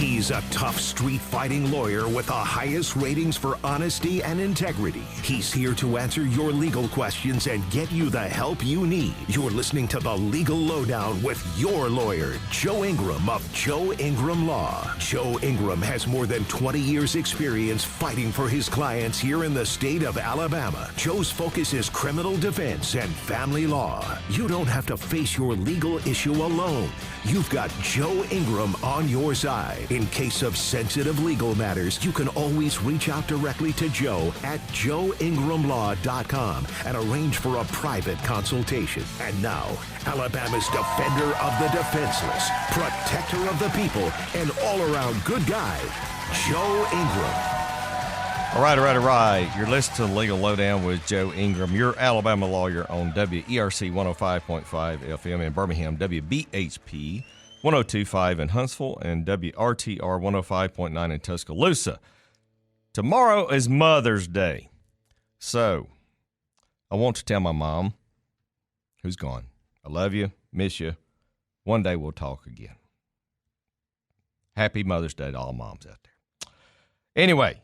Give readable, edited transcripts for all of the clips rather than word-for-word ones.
He's a tough street-fighting lawyer with the highest ratings for honesty and integrity. He's here to answer your legal questions and get you the help you need. You're listening to The Legal Lowdown with your lawyer, Joe Ingram of Joe Ingram Law. Joe Ingram has more than 20 years' experience fighting for his clients here in the state of Alabama. Joe's focus is criminal defense and family law. You don't have to face your legal issue alone. You've got Joe Ingram on your side. In case of sensitive legal matters, you can always reach out directly to Joe at joeingramlaw.com and arrange for a private consultation. And now, Alabama's defender of the defenseless, protector of the people, and all-around good guy, Joe Ingram. All right. You're listening to the Legal Lowdown with Joe Ingram, your Alabama lawyer on WERC 105.5 FM in Birmingham, WBHP 102.5 in Huntsville, and WRTR 105.9 in Tuscaloosa. Tomorrow is Mother's Day. So I want to tell my mom, who's gone, I love you, miss you. One day we'll talk again. Happy Mother's Day to all moms out there. Anyway,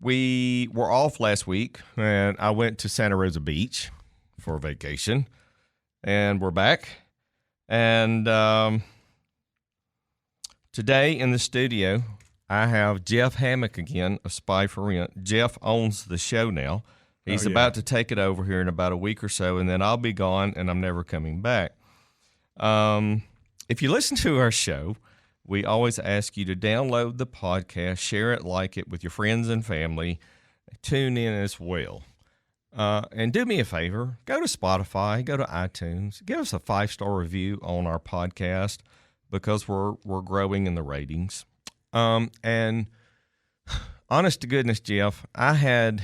we were off last week, and I went to Santa Rosa Beach for a vacation, and we're back. And today in the studio, I have Jeff Hammock again of Spy for Rent. Jeff owns the show now. He's about to take it over here in about a week or so, and then I'll be gone, and I'm never coming back. If you listen to our show, we always ask you to download the podcast, share it, like it with your friends and family, tune in as well. And do me a favor, go to Spotify, go to iTunes, give us a 5-star review on our podcast because we're growing in the ratings. And honest to goodness, Jeff, I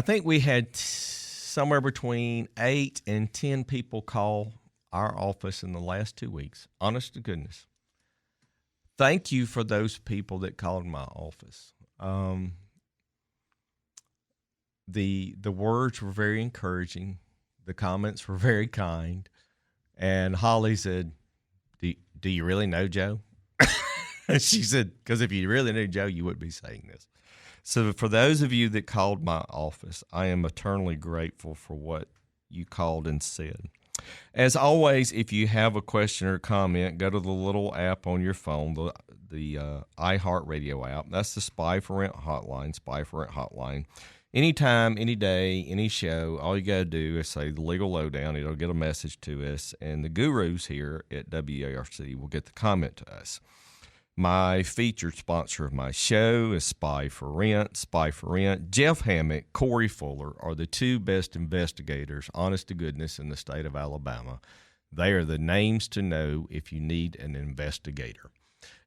think we had somewhere between 8 and 10 people call our office in the last 2 weeks. Honest to goodness. Thank you for those people that called my office. The words were very encouraging. The comments were very kind. And Holly said, do you really know Joe? She said, because if you really knew Joe, you wouldn't be saying this. So for those of you that called my office, I am eternally grateful for what you called and said. As always, if you have a question or comment, go to the little app on your phone, the iHeartRadio app. That's the Spy for Rent hotline. Anytime, any day, any show, all you got to do is say the Legal Lowdown. It'll get a message to us, and the gurus here at WARC will get the comment to us. My featured sponsor of my show is Spy for Rent. Spy for Rent. Jeff Hammock, Corey Fuller are the two best investigators, honest to goodness, in the state of Alabama. They are the names to know if you need an investigator.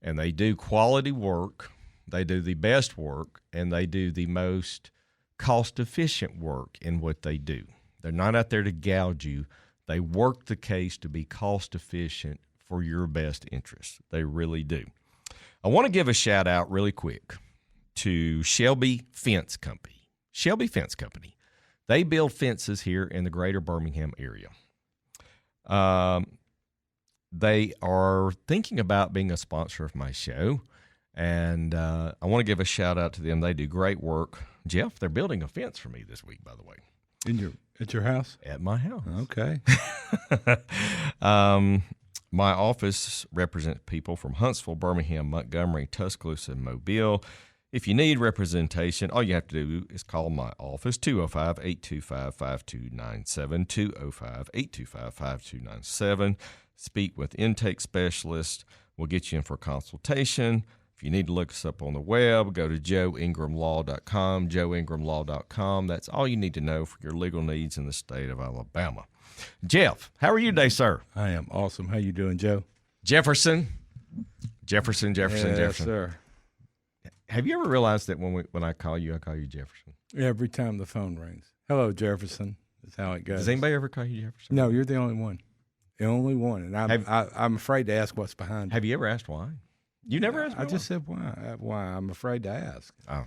And they do quality work, they do the best work, and they do the most cost-efficient work in what they do. They're not out there to gouge you. They work the case to be cost-efficient for your best interest. They really do. I want to give a shout-out really quick to Shelby Fence Company. Shelby Fence Company. They build fences here in the greater Birmingham area. They are thinking about being a sponsor of my show, and I want to give a shout-out to them. They do great work. Jeff, they're building a fence for me this week, by the way. At your house? At my house. Okay. My office represents people from Huntsville, Birmingham, Montgomery, Tuscaloosa, and Mobile. If you need representation, all you have to do is call my office, 205-825-5297, 205-825-5297. Speak with intake specialist. We'll get you in for a consultation. If you need to look us up on the web, go to joeingramlaw.com, joeingramlaw.com. That's all you need to know for your legal needs in the state of Alabama. Jeff, how are you today, sir? I am awesome. How you doing, Joe? Jefferson. Yes, sir. Have you ever realized that when I call you Jefferson? Every time the phone rings. Hello, Jefferson. That's how it goes. Does anybody ever call you Jefferson? No, you're the only one. The only one. And I'm afraid to ask what's behind it. Have you ever asked why? You never asked me I just said why. Why? I'm afraid to ask. Oh.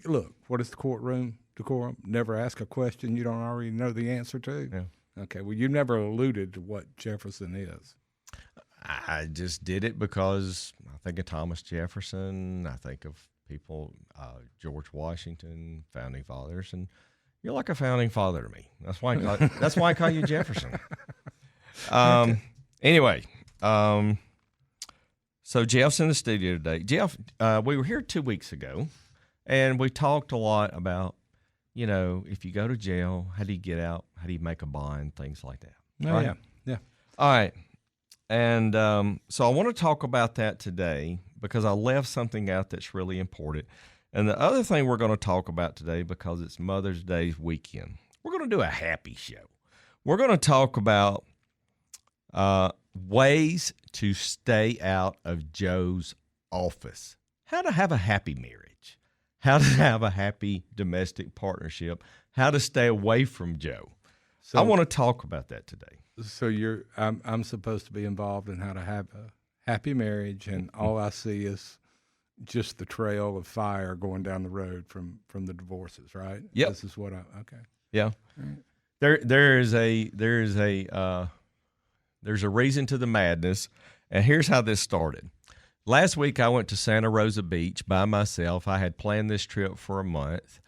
Look, what is the courtroom decorum? Never ask a question you don't already know the answer to. Yeah. Okay, well, you never alluded to what Jefferson is. I just did it because I think of Thomas Jefferson. I think of people, George Washington, founding fathers, and you're like a founding father to me. That's why I call you Jefferson. Okay. Anyway, so Jeff's in the studio today. Jeff, we were here 2 weeks ago, and we talked a lot about, if you go to jail, how do you get out? How do you make a bond? Things like that. Oh, right? Yeah. All right. And so I want to talk about that today because I left something out that's really important. And the other thing we're going to talk about today, because it's Mother's Day weekend, we're going to do a happy show. We're going to talk about ways to stay out of Joe's office, how to have a happy marriage, how to have a happy domestic partnership, how to stay away from Joe. So I want to talk about that today. So I'm supposed to be involved in how to have a happy marriage, and all I see is just the trail of fire going down the road from the divorces, right? Yep. This is what okay. Yeah. Right. There's a reason to the madness, and here's how this started. Last week I went to Santa Rosa Beach by myself. I had planned this trip for a month.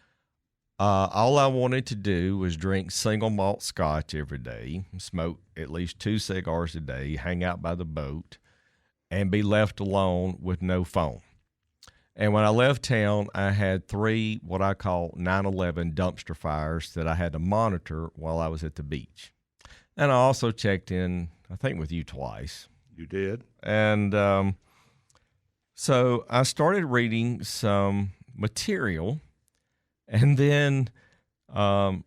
All I wanted to do was drink single malt scotch every day, smoke at least 2 cigars a day, hang out by the boat, and be left alone with no phone. And when I left town, I had 3 what I call 9/11 dumpster fires that I had to monitor while I was at the beach. And I also checked in, I think, with you twice. You did. And so I started reading some material. And then the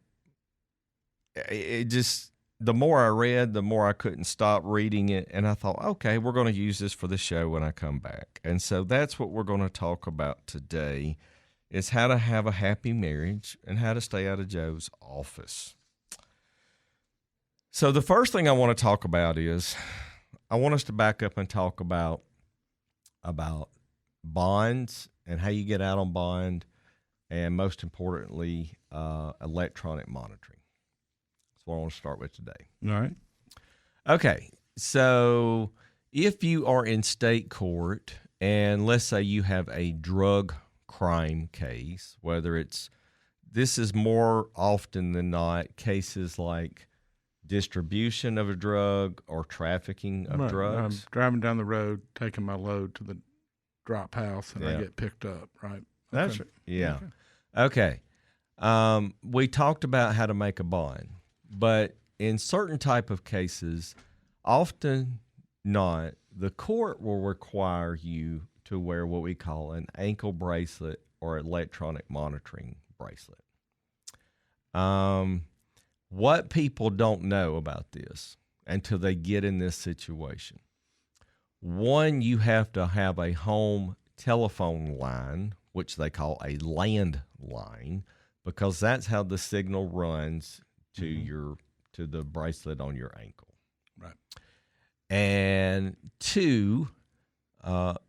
more I read, the more I couldn't stop reading it. And I thought, okay, we're going to use this for the show when I come back. And so that's what we're going to talk about today, is how to have a happy marriage and how to stay out of Joe's office. So the first thing I want to talk about is I want us to back up and talk about bonds and how you get out on bond. And most importantly, electronic monitoring. That's what I want to start with today. All right. Okay. So if you are in state court and let's say you have a drug crime case, this is more often than not cases like distribution of a drug or trafficking of drugs. I'm driving down the road, taking my load to the drop house, and I get picked up, right? That's right. Yeah. Okay. We talked about how to make a bond, but in certain type of cases, often not, the court will require you to wear what we call an ankle bracelet or electronic monitoring bracelet. What people don't know about this until they get in this situation. One, you have to have a home telephone line, which they call a landline, because that's how the signal runs to to the bracelet on your ankle. Right. And 2,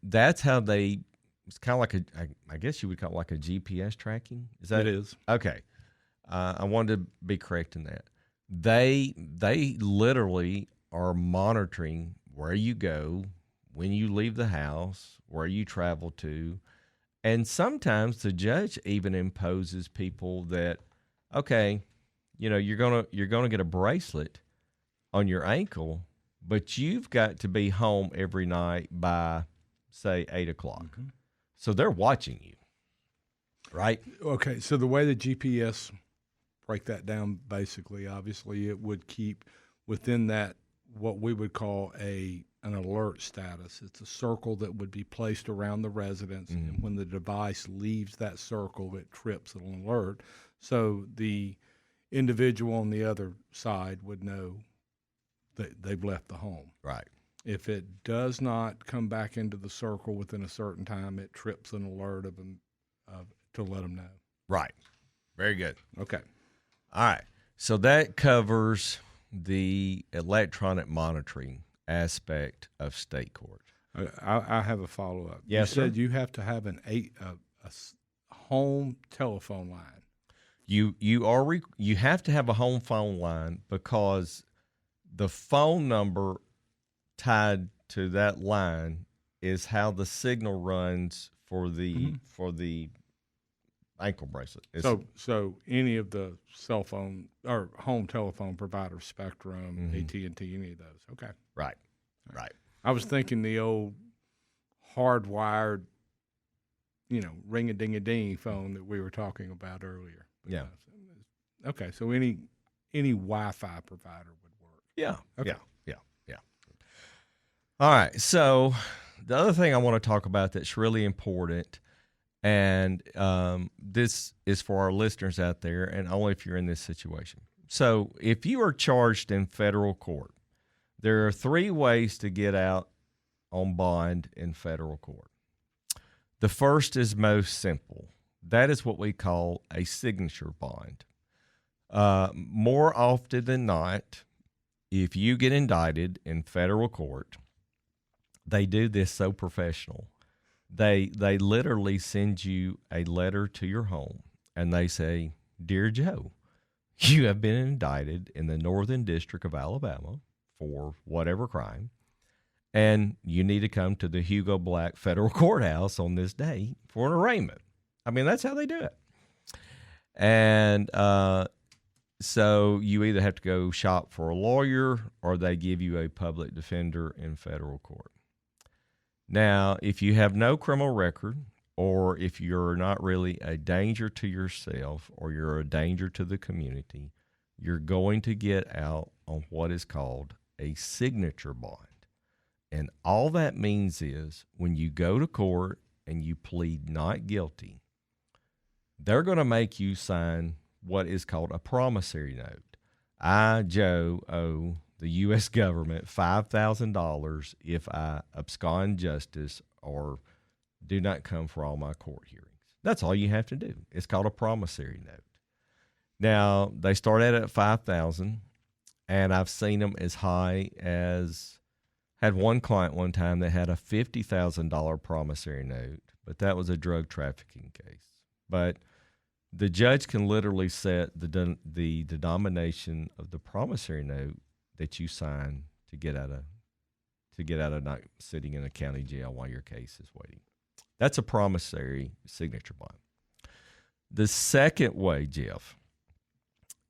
that's how it's kind of like I guess you would call it like a GPS tracking. Is that it? Is. Okay. I wanted to be correct in that. They literally are monitoring where you go, when you leave the house, where you travel to. And sometimes the judge even imposes people that, okay, you're gonna get a bracelet on your ankle, but you've got to be home every night by, say, 8:00. Mm-hmm. So they're watching you, right? Okay. So the way the GPS break that down, basically, obviously, it would keep within that what we would call an alert status. It's a circle that would be placed around the residence, and when the device leaves that circle, it trips an alert. So the individual on the other side would know that they've left the home. Right. If it does not come back into the circle within a certain time, it trips an alert of them to let them know. Right. Very good. Okay. All right. So that covers the electronic monitoring aspect of state court. I have a follow-up. Yes, you said you have to have a home telephone line. You have to have a home phone line because the phone number tied to that line is how the signal runs for the ankle bracelet. So any of the cell phone or home telephone provider, Spectrum, AT&T, any of those. Okay. Right. I was thinking the old hardwired, ring-a-ding-a-ding phone that we were talking about earlier. Yeah. Okay, so any Wi-Fi provider would work. Yeah. Okay. Yeah. All right. So the other thing I want to talk about that's really important, and this is for our listeners out there, and only if you're in this situation. So if you are charged in federal court, there are 3 ways to get out on bond in federal court. The first is most simple. That is what we call a signature bond. More often than not, if you get indicted in federal court, they do this so professional. They literally send you a letter to your home, and they say, "Dear Joe, you have been indicted in the Northern District of Alabama for whatever crime, and you need to come to the Hugo Black Federal Courthouse on this day for an arraignment." I mean, that's how they do it. And so you either have to go shop for a lawyer, or they give you a public defender in federal court. Now, if you have no criminal record, or if you're not really a danger to yourself or you're a danger to the community, you're going to get out on what is called a signature bond. And all that means is when you go to court and you plead not guilty, they're going to make you sign what is called a promissory note. I, Joe, owe the U.S. government $5,000 if I abscond justice or do not come for all my court hearings. That's all you have to do. It's called a promissory note. Now, they start at $5,000, and I've seen them as high as, had one client one time that had a $50,000 promissory note, but that was a drug trafficking case. But the judge can literally set the denomination of the promissory note that you sign to get out of not sitting in a county jail while your case is waiting. That's a promissory signature bond. The second way, Jeff,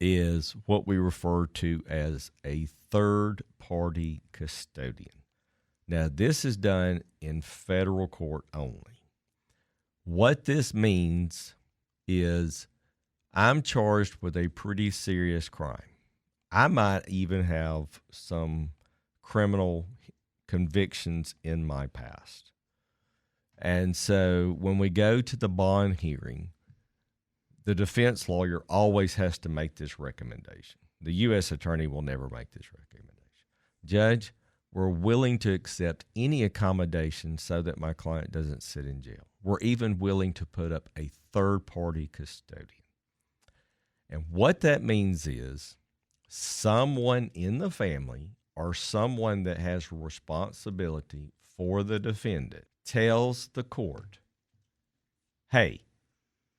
is what we refer to as a third-party custodian. Now, this is done in federal court only. What this means is I'm charged with a pretty serious crime. I might even have some criminal convictions in my past. And so when we go to the bond hearing, the defense lawyer always has to make this recommendation. The U.S. attorney will never make this recommendation. Judge, we're willing to accept any accommodation so that my client doesn't sit in jail. We're even willing to put up a third-party custodian. And what that means is someone in the family or someone that has responsibility for the defendant tells the court, hey,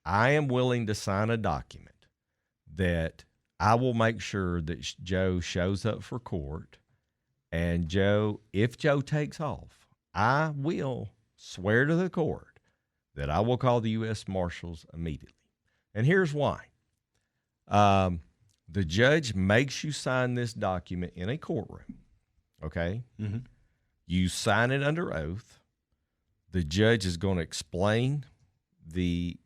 I am willing to sign a document that I will make sure that Joe shows up for court, and Joe, if Joe takes off, I will swear to the court that I will call the U.S. Marshals immediately. And here's why. The judge makes you sign this document in a courtroom, okay? Mm-hmm. You sign it under oath. The judge is going to explain the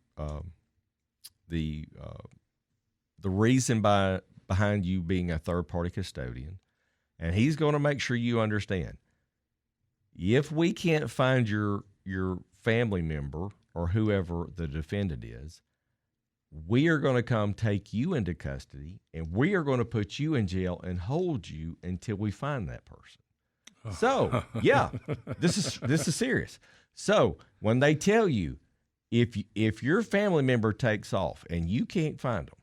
reason behind you being a third-party custodian, and he's going to make sure you understand. If we can't find your family member or whoever the defendant is, we are going to come take you into custody, and we are going to put you in jail and hold you until we find that person. So, yeah, this is serious. So when they tell you, if your family member takes off and you can't find them,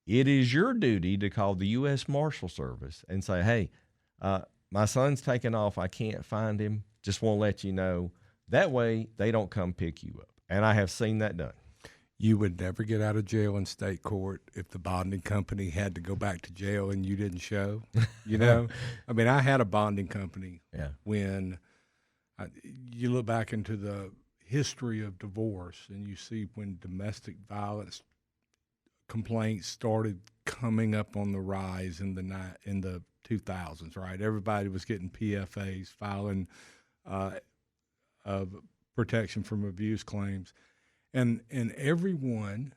it is your duty to call the U.S. Marshal Service and say, hey, my son's taking off. I can't find him. Just want to let you know. That way they don't come pick you up. And I have seen that done. You would never get out of jail in state court if the bonding company had to go back to jail and you didn't show, you know? I mean, I had a bonding company when You look back into the history of divorce, and you see when domestic violence complaints started coming up on the rise in the 2000s. Right, everybody was getting PFAs, filing of protection from abuse claims, and everyone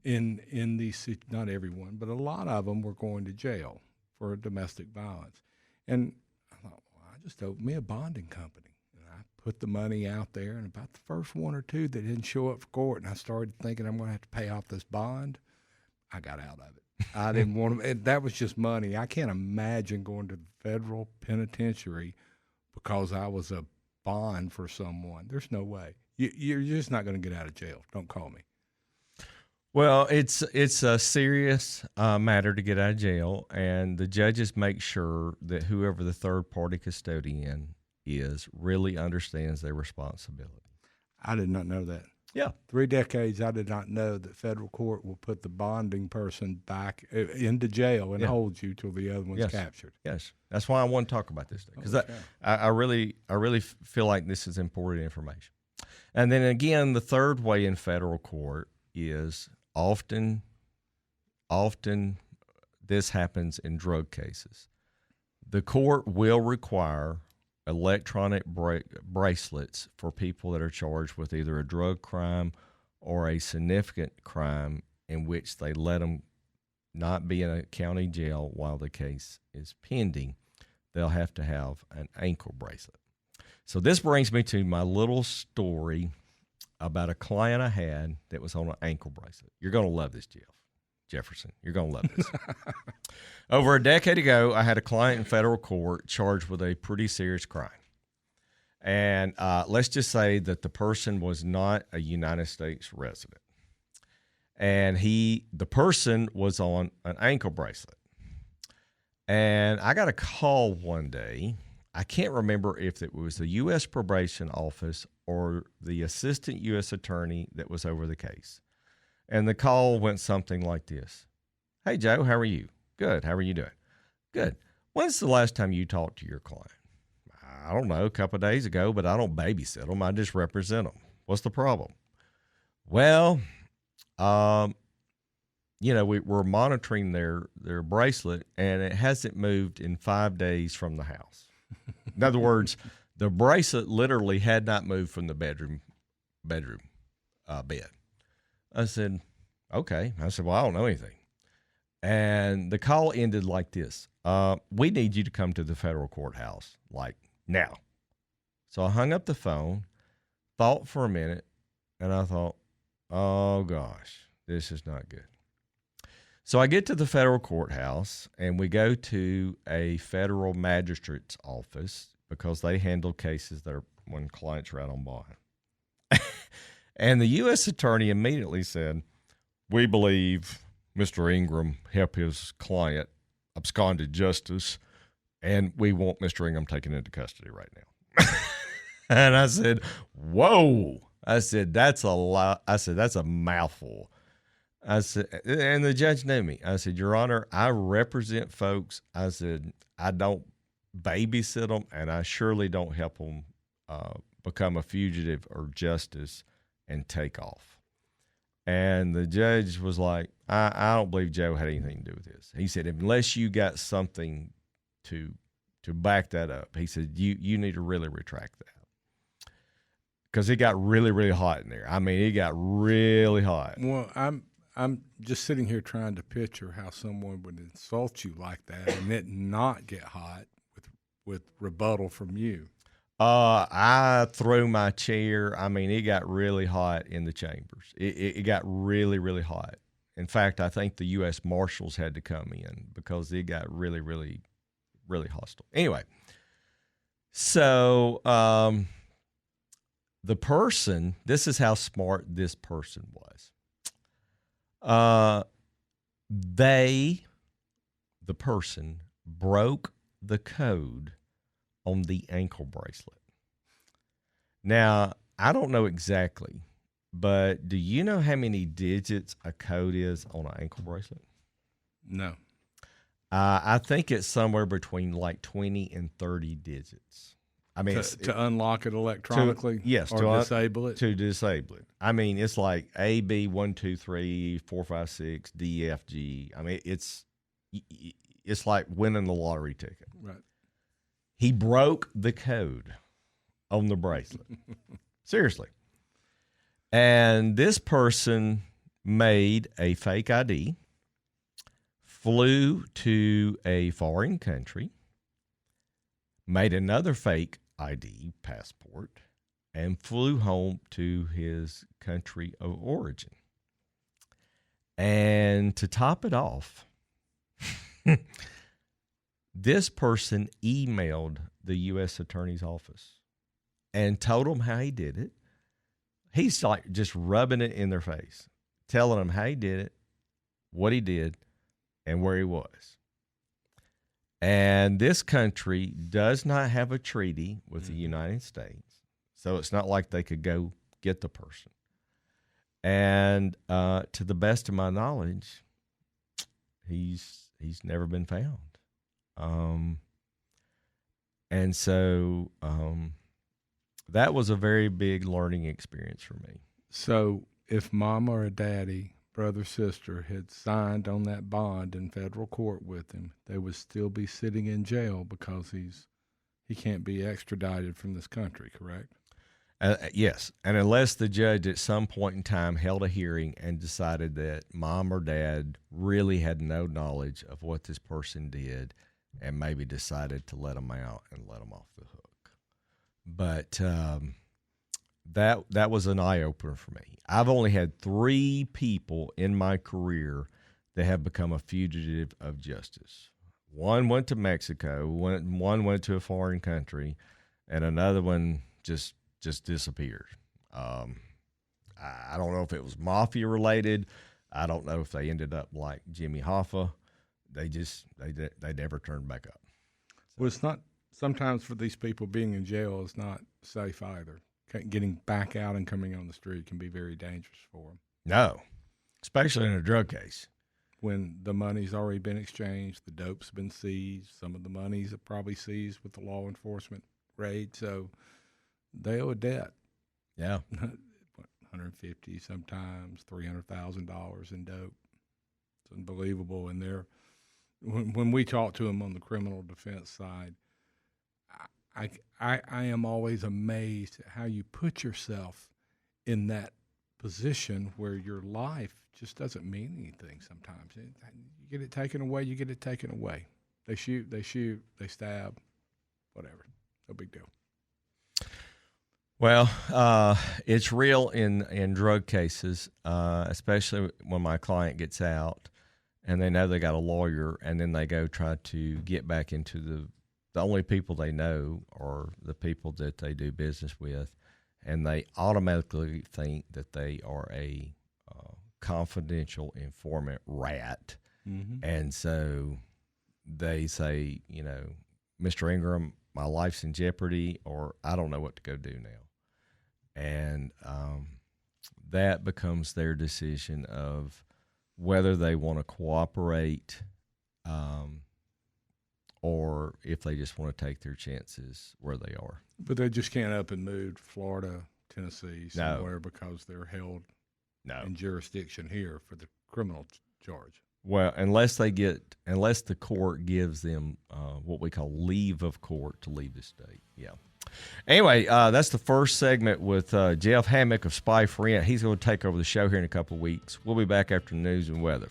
in these, not everyone, but a lot of them were going to jail for domestic violence. And I thought, well, I just opened me a bonding company. And I put the money out there, and about the first one or two that didn't show up for court, and I started thinking I'm going to have to pay off this bond, I got out of it. I didn't want to. That was just money. I can't imagine going to the federal penitentiary because I was a bond for someone. There's no way. You're just not going to get out of jail. Don't call me. Well, it's a serious matter to get out of jail, and the judges make sure that whoever the third-party custodian is really understands their responsibility. I did not know that. Yeah. 3 decades, I did not know that federal court will put the bonding person back into jail and hold you till the other one's captured. Yes. That's why I want to talk about this, because I really feel like this is important information. And then again, the third way in federal court is often this happens in drug cases. The court will require electronic bracelets for people that are charged with either a drug crime or a significant crime in which they let them not be in a county jail while the case is pending. They'll have to have an ankle bracelet. So this brings me to my little story about a client I had that was on an ankle bracelet. You're going to love this, Jefferson. You're going to love this. Over a decade ago, I had a client in federal court charged with a pretty serious crime. And let's just say that the person was not a United States resident. And the person was on an ankle bracelet. And I got a call one day. I can't remember if it was the U.S. Probation Office or the assistant U.S. attorney that was over the case. And the call went something like this. Hey, Joe, how are you? Good. How are you doing? Good. When's the last time you talked to your client? I don't know, a couple of days ago, but I don't babysit them. I just represent them. What's the problem? Well, we're monitoring their bracelet, and it hasn't moved in 5 days from the house. In other words, the bracelet literally had not moved from the bedroom bed. I said, okay. I said, well, I don't know anything. And the call ended like this. We need you to come to the federal courthouse, like now. So I hung up the phone, thought for a minute, and I thought, oh, gosh, this is not good. So I get to the federal courthouse, and we go to a federal magistrate's office because they handle cases that are when clients are out on bond. And the U.S. attorney immediately said, we believe Mr. Ingram helped his client absconded justice, and we want Mr. Ingram taken into custody right now. And I said, whoa. I said, that's a lot. I said, that's a mouthful. I said, and the judge knew me. I said, Your Honor, I represent folks. I said, I don't babysit them, and I surely don't help them become a fugitive or justice and take off. And the judge was like, I don't believe Joe had anything to do with this. He said, unless you got something to back that up, he said, you need to really retract that. Because it got really, really hot in there. I mean, it got really hot. Well, I'm just sitting here trying to picture how someone would insult you like that and it not get hot with rebuttal from you. I threw my chair. I mean, it got really hot in the chambers. It got really, really hot. In fact, I think the U.S. Marshals had to come in because it got really, really, really hostile. Anyway, so the person, this is how smart this person was. The person broke the code on the ankle bracelet. Now, I don't know exactly, but do you know how many digits a code is on an ankle bracelet? No. I think it's somewhere between like 20 and 30 digits. I mean, to unlock it electronically. Yes, or disable it. To disable it. I mean, it's like A, B, 1, 2, 3, 4, 5, 6, D, F, G. I mean, it's like winning the lottery ticket. Right. He broke the code on the bracelet. Seriously. And this person made a fake ID, flew to a foreign country, made another fake ID passport, and flew home to his country of origin. And to top it off, this person emailed the U.S. Attorney's Office and told them how he did it. He's like just rubbing it in their face, telling them how he did it, what he did, and where he was. And this country does not have a treaty with the United States, so it's not like they could go get the person. And to the best of my knowledge, he's never been found. And so that was a very big learning experience for me. So if mom or a daddy, brother, sister had signed on that bond in federal court with him, they would still be sitting in jail because he can't be extradited from this country, correct? Yes, and unless the judge at some point in time held a hearing and decided that mom or dad really had no knowledge of what this person did and maybe decided to let them out and let them off the hook. But that was an eye-opener for me. I've only had 3 people in my career that have become a fugitive of justice. One went to Mexico, one went to a foreign country, and another one just disappeared. I don't know if it was mafia related. I don't know if they ended up like Jimmy Hoffa. They never turned back up. So. Well, it's not, sometimes for these people being in jail is not safe either. Getting back out and coming on the street can be very dangerous for them. No, especially in a drug case. When the money's already been exchanged, the dope's been seized, some of the money's probably seized with the law enforcement raid, so they owe a debt. Yeah. $150, sometimes $300,000 in dope. It's unbelievable. And when we talk to them on the criminal defense side, I am always amazed at how you put yourself in that position where your life just doesn't mean anything sometimes. You get it taken away, you get it taken away. They shoot, they stab, whatever. No big deal. Well, it's real in drug cases, especially when my client gets out and they know they got a lawyer, and then they go try to get back into the only people they know are the people that they do business with, and they automatically think that they are a confidential informant rat. Mm-hmm. And so they say, Mr. Ingram, my life's in jeopardy, or I don't know what to go do now. And that becomes their decision of whether they want to cooperate or if they just want to take their chances where they are. But they just can't up and move to Florida, Tennessee, somewhere because they're held in jurisdiction here for the criminal charge. Well, unless the court gives them what we call leave of court to leave the state. Yeah. Anyway, that's the first segment with Jeff Hammock of Spy for Rent. He's going to take over the show here in a couple of weeks. We'll be back after news and weather.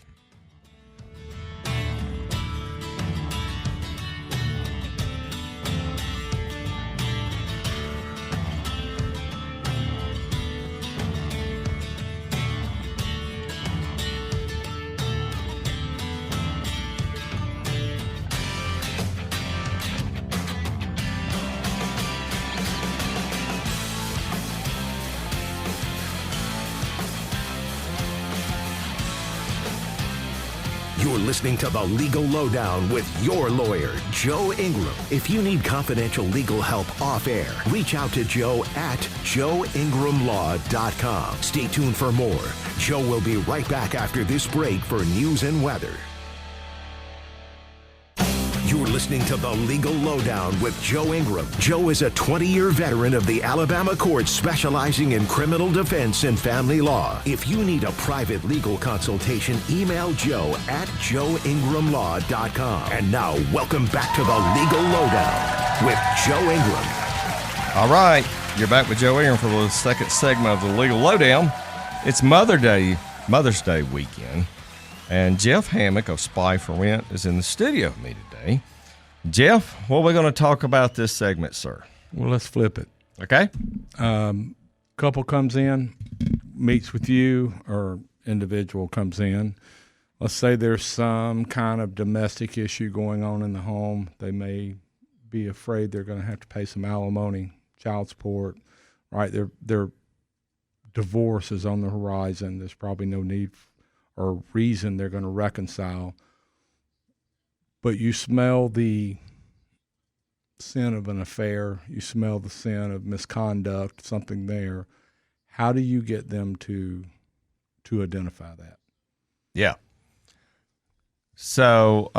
You're listening to The Legal Lowdown with your lawyer, Joe Ingram. If you need confidential legal help off air, reach out to Joe at joeingramlaw.com. Stay tuned for more. Joe will be right back after this break for news and weather. You're listening listening to The Legal Lowdown with Joe Ingram. Joe is a 20-year veteran of the Alabama courts specializing in criminal defense and family law. If you need a private legal consultation, email Joe at joeingramlaw.com. And now, welcome back to The Legal Lowdown with Joe Ingram. All right, you're back with Joe Ingram for the second segment of The Legal Lowdown. It's Mother's Day weekend. And Jeff Hammock of Spy for Rent is in the studio with me today. Jeff, what are we going to talk about this segment, sir? Well, let's flip it. Okay. Couple comes in, meets with you, or individual comes in. Let's say there's some kind of domestic issue going on in the home. They may be afraid they're going to have to pay some alimony, child support, right? Their divorce is on the horizon. There's probably no need or reason they're going to reconcile, but you smell the sin of an affair, you smell the sin of misconduct, something there. How do you get them to identify that? Yeah. So,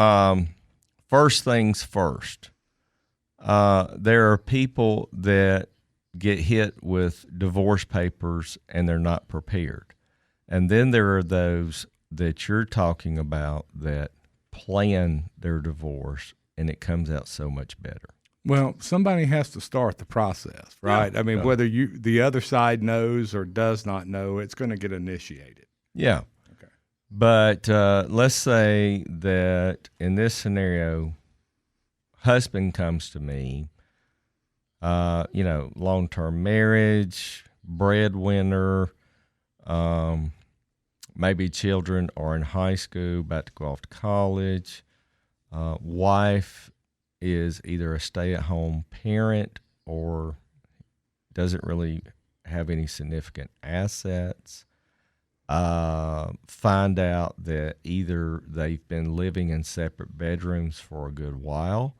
first things first, there are people that get hit with divorce papers and they're not prepared. And then there are those that you're talking about that plan their divorce, and it comes out so much better. Well, somebody has to start the process, right? Yeah. I mean, whether the other side knows or does not know, it's going to get initiated. Yeah. Okay. But let's say that in this scenario, husband comes to me, long-term marriage, breadwinner, maybe children are in high school, about to go off to college. Wife is either a stay-at-home parent or doesn't really have any significant assets. Find out that either they've been living in separate bedrooms for a good while,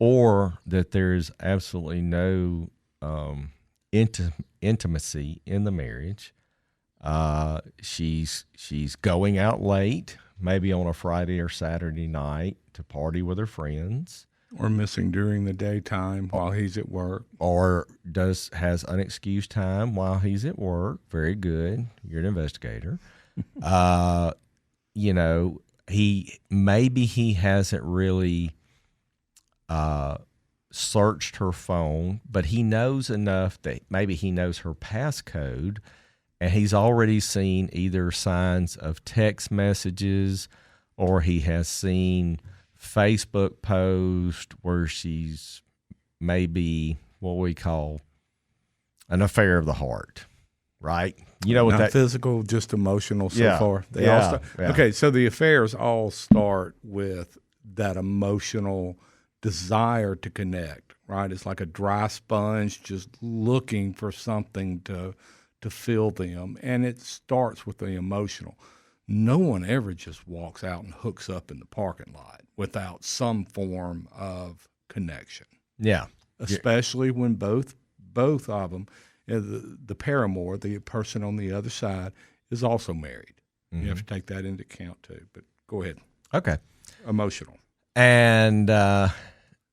or that there's absolutely no intimacy in the marriage. She's going out late, maybe on a Friday or Saturday night to party with her friends. Or missing during the daytime while he's at work. Or has unexcused time while he's at work. Very good. You're an investigator. He hasn't really searched her phone, but he knows enough that maybe he knows her passcode, and he's already seen either signs of text messages or he has seen Facebook post where she's maybe what we call an affair of the heart, right? You know what Not physical, just emotional so far. They all start. Okay, so the affairs all start with that emotional desire to connect, right? It's like a dry sponge just looking for something to fill them, and it starts with the emotional. No one ever just walks out and hooks up in the parking lot without some form of connection. Yeah. Especially when both of them, the paramour, the person on the other side, is also married. Mm-hmm. You have to take that into account too. But go ahead. Okay. Emotional. And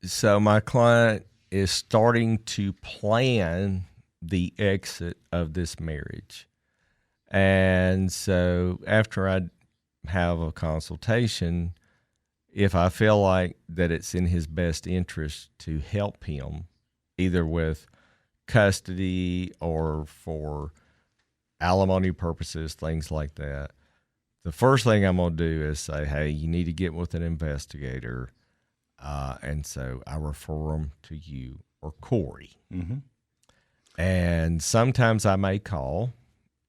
so my client is starting to plan the exit of this marriage. And so after I have a consultation, if I feel like that it's in his best interest to help him, either with custody or for alimony purposes, things like that, the first thing I'm going to do is say, hey, you need to get with an investigator. And so I refer them to you or Corey. Mm-hmm. And sometimes I may call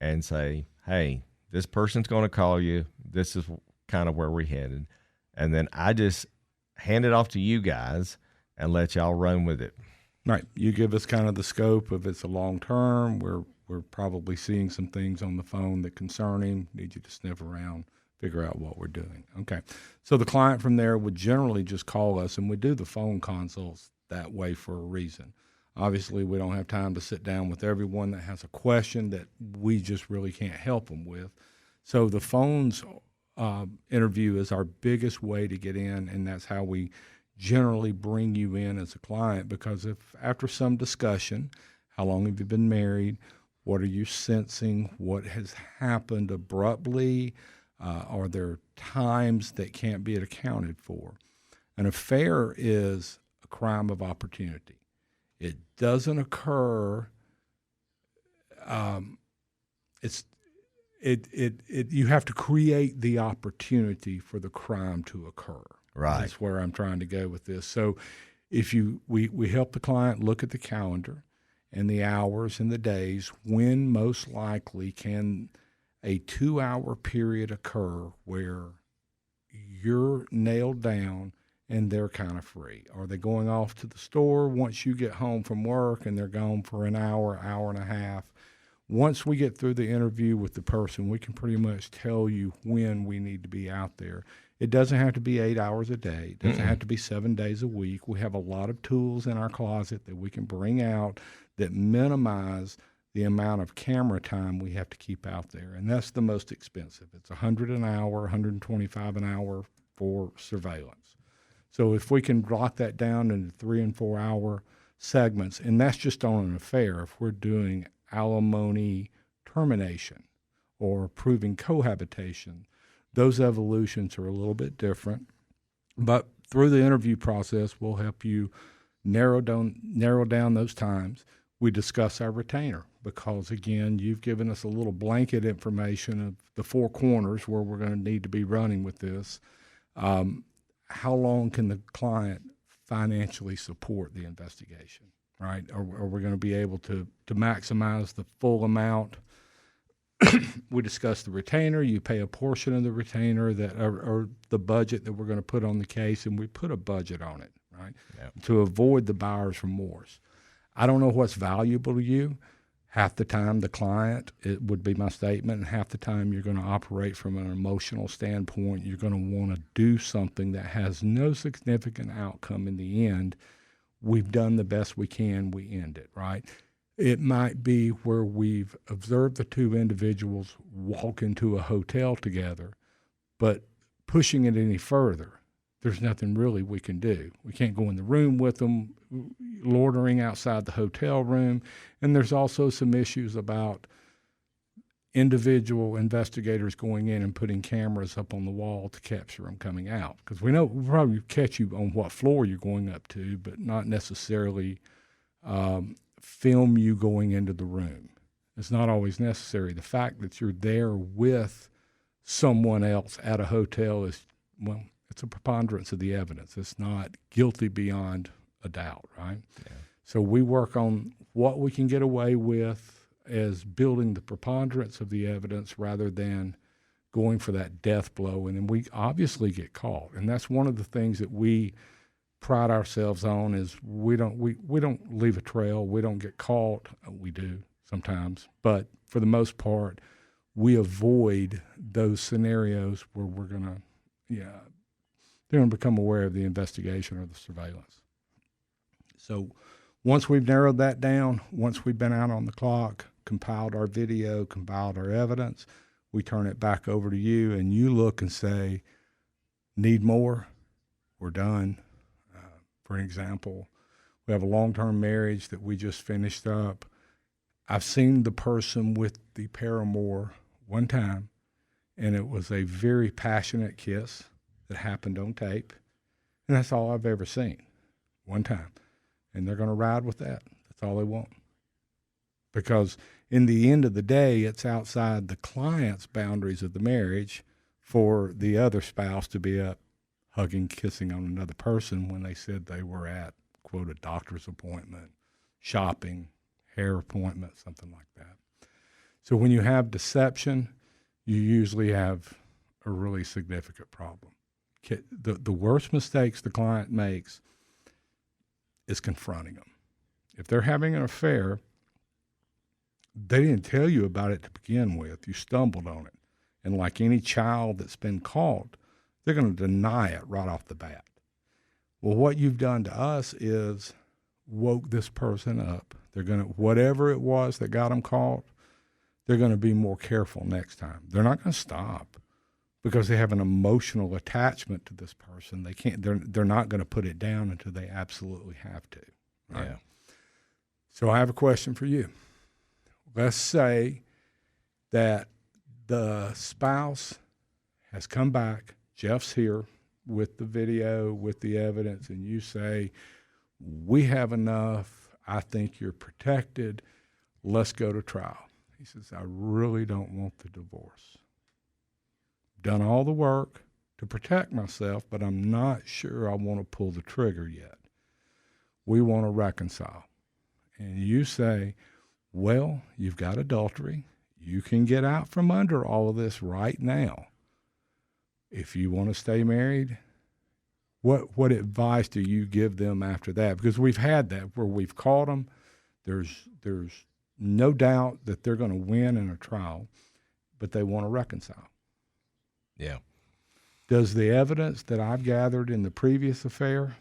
and say, hey, this person's going to call you. This is kind of where we're headed. And then I just hand it off to you guys and let y'all run with it. Right. You give us kind of the scope. If it's a long term, we're probably seeing some things on the phone that concern him. Need you to sniff around, figure out what we're doing. Okay. So the client from there would generally just call us, and we do the phone consults that way for a reason. Obviously, we don't have time to sit down with everyone that has a question that we just really can't help them with. So the phones interview is our biggest way to get in, and that's how we generally bring you in as a client, because if after some discussion, how long have you been married? What are you sensing? What has happened abruptly? Are there times that can't be accounted for? An affair is a crime of opportunity. It doesn't occur. You have to create the opportunity for the crime to occur. Right. That's where I'm trying to go with this. So we help the client look at the calendar and the hours and the days, when most likely can a 2-hour period occur where you're nailed down and they're kind of free. Are they going off to the store once you get home from work and they're gone for an hour, hour and a half? Once we get through the interview with the person, we can pretty much tell you when we need to be out there. It doesn't have to be 8 hours a day. It doesn't have to be 7 days a week. We have a lot of tools in our closet that we can bring out that minimize the amount of camera time we have to keep out there. And that's the most expensive. It's $100 an hour, $125 an hour for surveillance. So if we can block that down into 3 and 4 hour segments, and that's just on an affair. If we're doing alimony termination or proving cohabitation, those evolutions are a little bit different. But through the interview process, we'll help you narrow down those times. We discuss our retainer because, again, you've given us a little blanket information of the 4 corners where we're going to need to be running with this. How long can the client financially support the investigation, right? Are we going to be able to maximize the full amount? We discuss the retainer. You pay a portion of the retainer or the budget that we're going to put on the case, and we put a budget on it, right, to avoid the buyer's remorse. I don't know what's valuable to you. Half the time the client, it would be my statement, and half the time you're going to operate from an emotional standpoint. You're going to want to do something that has no significant outcome in the end. We've done the best we can. We end it, right? It might be where we've observed the 2 individuals walk into a hotel together, but pushing it any further, there's nothing really we can do. We can't go in the room with them, loitering outside the hotel room. And there's also some issues about individual investigators going in and putting cameras up on the wall to capture them coming out. Because we know we'll probably catch you on what floor you're going up to, but not necessarily film you going into the room. It's not always necessary. The fact that you're there with someone else at a hotel is, well, it's a preponderance of the evidence. It's not guilty beyond a doubt, right? Yeah. So we work on what we can get away with as building the preponderance of the evidence rather than going for that death blow. And then we obviously get caught. And that's one of the things that we pride ourselves on is we don't leave a trail. We don't get caught. We do sometimes. But for the most part, we avoid those scenarios where we're going to, they're going to become aware of the investigation or the surveillance. So once we've narrowed that down, once we've been out on the clock, compiled our video, compiled our evidence, we turn it back over to you, and you look and say, need more? We're done. For an example, we have a long-term marriage that we just finished up. I've seen the person with the paramour one time, and it was a very passionate kiss that happened on tape, and that's all I've ever seen, one time. And they're going to ride with that. That's all they want. Because in the end of the day, it's outside the client's boundaries of the marriage for the other spouse to be up hugging, kissing on another person when they said they were at, quote, a doctor's appointment, shopping, hair appointment, something like that. So when you have deception, you usually have a really significant problem. The worst mistakes the client makes is confronting them. If they're having an affair, they didn't tell you about it to begin with. You stumbled on it. And like any child that's been caught, they're going to deny it right off the bat. Well, what you've done to us is woke this person up. They're going to, whatever it was that got them caught, they're going to be more careful next time. They're not going to stop. because they have an emotional attachment to this person. They can't. They're not going to put it down until they absolutely have to. Right? Yeah. So I have a question for you. Let's say that the spouse has come back. Jeff's here with the video, with the evidence, and you say, we have enough. I think you're protected. Let's go to trial. He says, I really don't want the divorce. Done all the work to protect myself, but I'm not sure I want to pull the trigger yet. We want to reconcile. And you say, well, you've got adultery. You can get out from under all of this right now. If you want to stay married, what advice do you give them after that? Because we've had that where we've caught them. There's no doubt that they're going to win in a trial, but they want to reconcile. Yeah. Does the evidence that I've gathered in the previous affair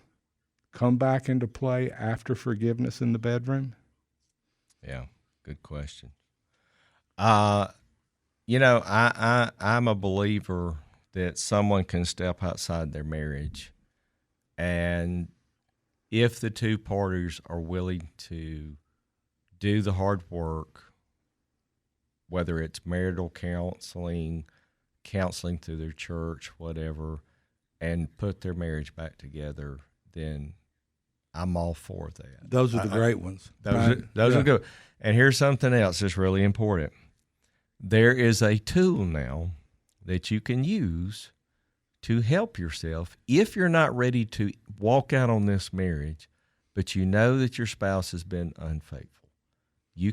come back into play after forgiveness in the bedroom? Yeah, good question. I'm a believer that someone can step outside their marriage, and if the two parties are willing to do the hard work, whether it's marital counseling through their church, whatever, and put their marriage back together, then I'm all for that. Those are the great ones. Those are good. And here's something else that's really important. There is a tool now that you can use to help yourself if you're not ready to walk out on this marriage, but you know that your spouse has been unfaithful. We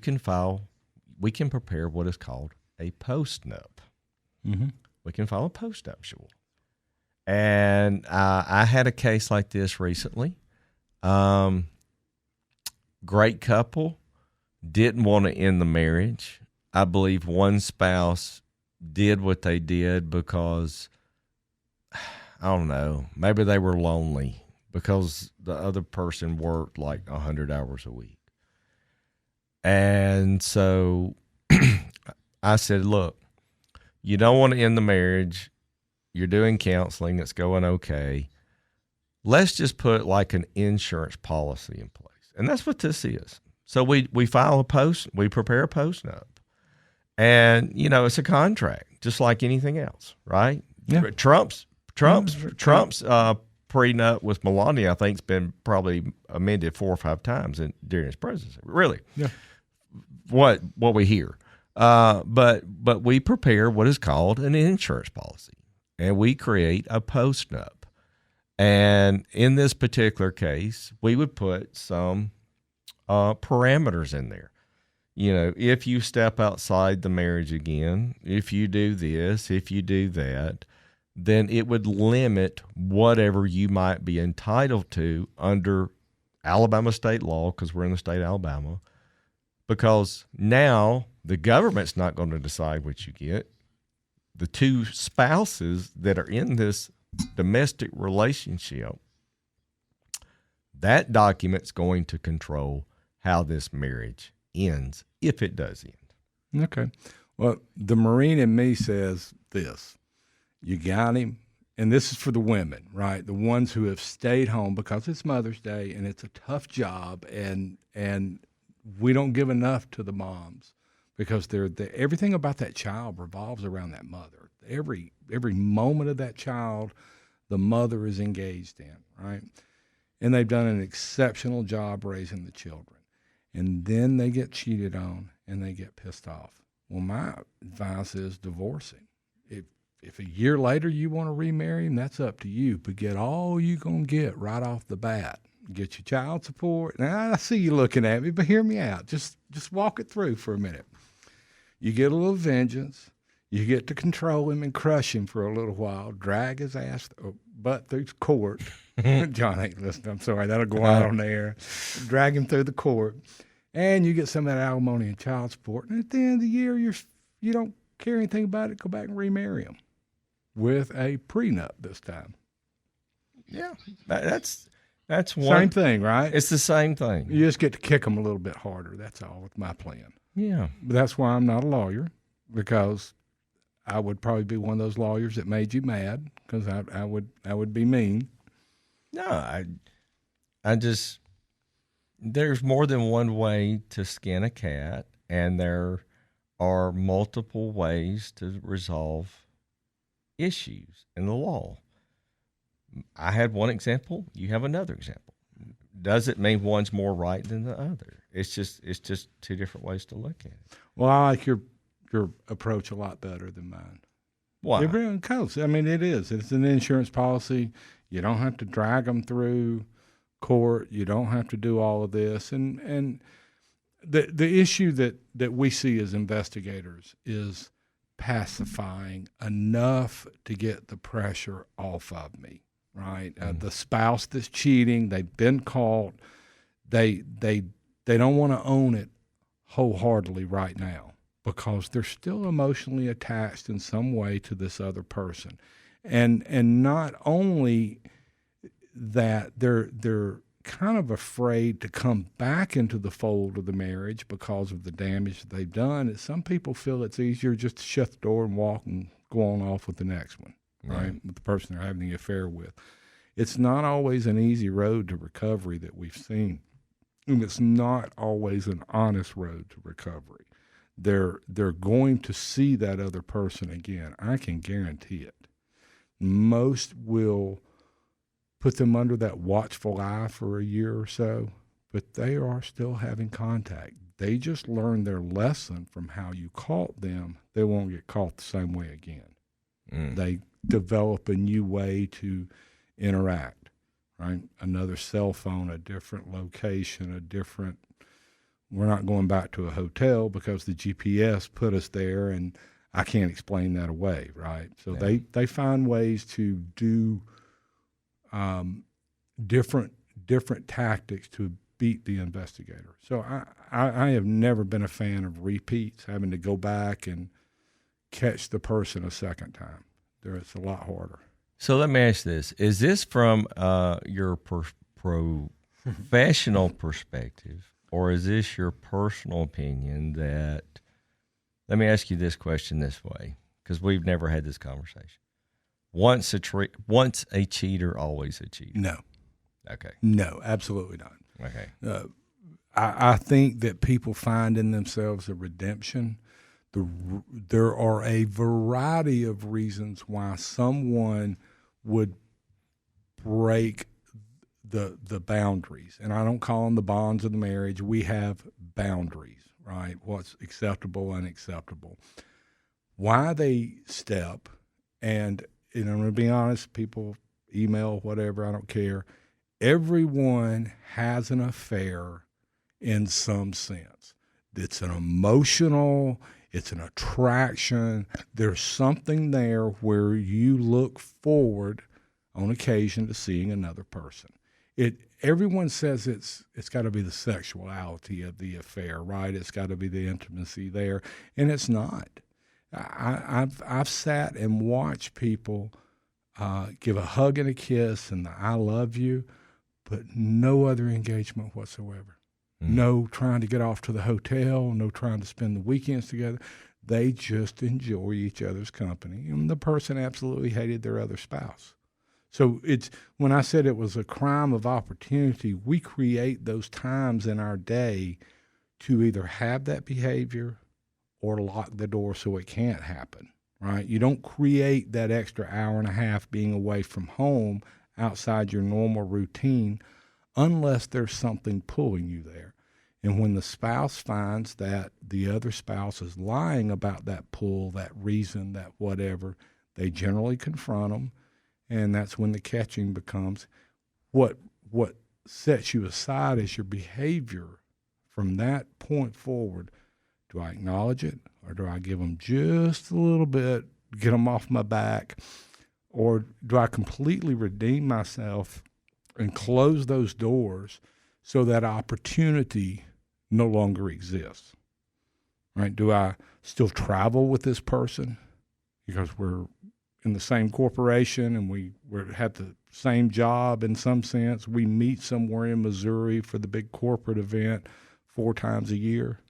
can prepare what is called a post-nup. Mm-hmm. We can file a post-nuptial. And I had a case like this recently. Great couple, didn't want to end the marriage. I believe one spouse did what they did because, I don't know, maybe they were lonely because the other person worked like 100 hours a week. And so I said, look, you don't want to end the marriage. You're doing counseling. It's going okay. Let's just put like an insurance policy in place. And that's what this is. So we prepare a post-nup. And, it's a contract, just like anything else, right? Yeah. Trump's prenup with Melania, I think, has been probably amended 4 or 5 times during his presidency. Really. Yeah. What we hear. But we prepare what is called an insurance policy, and we create a post-nup. And in this particular case, we would put some parameters in there. If you step outside the marriage again, if you do this, if you do that, then it would limit whatever you might be entitled to under Alabama state law, because we're in the state of Alabama, because now the government's not going to decide what you get. The two spouses that are in this domestic relationship, that document's going to control how this marriage ends, if it does end. Okay. Well, the Marine in me says this. You got him. And this is for the women, right? The ones who have stayed home because it's Mother's Day and it's a tough job, and we don't give enough to the moms because everything about that child revolves around that mother. Every moment of that child, the mother is engaged in, right? And they've done an exceptional job raising the children. And then they get cheated on and they get pissed off. Well, my advice is divorcing. If a year later you want to remarry him, that's up to you. But get all you're going to get right off the bat. Get your child support. Now, I see you looking at me, but hear me out. Just walk it through for a minute. You get a little vengeance. You get to control him and crush him for a little while, drag his ass butt through court. John ain't listening. I'm sorry. That'll go out on the air. Drag him through the court. And you get some of that alimony and child support. And at the end of the year, you don't care anything about it. Go back and remarry him with a prenup this time. Yeah, that's one. Same thing, right? It's the same thing. You just get to kick them a little bit harder. That's all with my plan. Yeah. But that's why I'm not a lawyer, because I would probably be one of those lawyers that made you mad because I would be mean. No, I just, there's more than one way to skin a cat, and there are multiple ways to resolve issues in the law. I had one example. You have another example. Doesn't mean one's more right than the other. It's just two different ways to look at it. Well, I like your approach a lot better than mine. Why? Everyone goes. I mean, it is. It's an insurance policy. You don't have to drag them through court. You don't have to do all of this. And the issue that we see as investigators is pacifying enough to get the pressure off of me, right? The spouse that's cheating, they've been caught. They don't want to own it wholeheartedly right now because they're still emotionally attached in some way to this other person. And not only that, they're kind of afraid to come back into the fold of the marriage because of the damage that they've done. Some people feel it's easier just to shut the door and walk and go on off with the next one, right? With the person they're having the affair with. It's not always an easy road to recovery that we've seen. And it's not always an honest road to recovery. They're going to see that other person again. I can guarantee it. Most will put them under that watchful eye for a year or so, but they are still having contact. They just learned their lesson from how you caught them. They won't get caught the same way again. They develop a new way to interact, right? Another cell phone, a different location, we're not going back to a hotel because the GPS put us there, and I can't explain that away, right? So they find ways to do different tactics to beat the investigator. So I have never been a fan of repeats, having to go back and catch the person a second time. It's a lot harder. So let me ask this. Is this from your professional perspective, or is this your personal opinion that, let me ask you this question this way, because we've never had this conversation. Once a cheater, always a cheater. No. Okay. No, absolutely not. Okay. I think that people find in themselves a redemption. There are a variety of reasons why someone would break the boundaries. And I don't call them the bonds of the marriage. We have boundaries, right? What's acceptable, unacceptable. Why they step, and I'm going to be honest, people email, whatever, I don't care. Everyone has an affair in some sense. It's an emotional, it's an attraction. There's something there where you look forward on occasion to seeing another person. Everyone says it's got to be the sexuality of the affair, right? It's got to be the intimacy there, and it's not. I've sat and watched people give a hug and a kiss and the "I love you," but no other engagement whatsoever. No trying to get off to the hotel, no trying to spend the weekends together. They just enjoy each other's company, and the person absolutely hated their other spouse. So when I said it was a crime of opportunity, we create those times in our day to either have that behavior or lock the door so it can't happen, right? You don't create that extra hour and a half being away from home outside your normal routine unless there's something pulling you there. And when the spouse finds that the other spouse is lying about that pull, that reason, that whatever, they generally confront them. And that's when the catching becomes what sets you aside as your behavior from that point forward. Do I acknowledge it, or do I give them just a little bit, get them off my back, or do I completely redeem myself and close those doors so that opportunity no longer exists? Right? Do I still travel with this person because we're in the same corporation and we have the same job in some sense? We meet somewhere in Missouri for the big corporate event 4 times a year.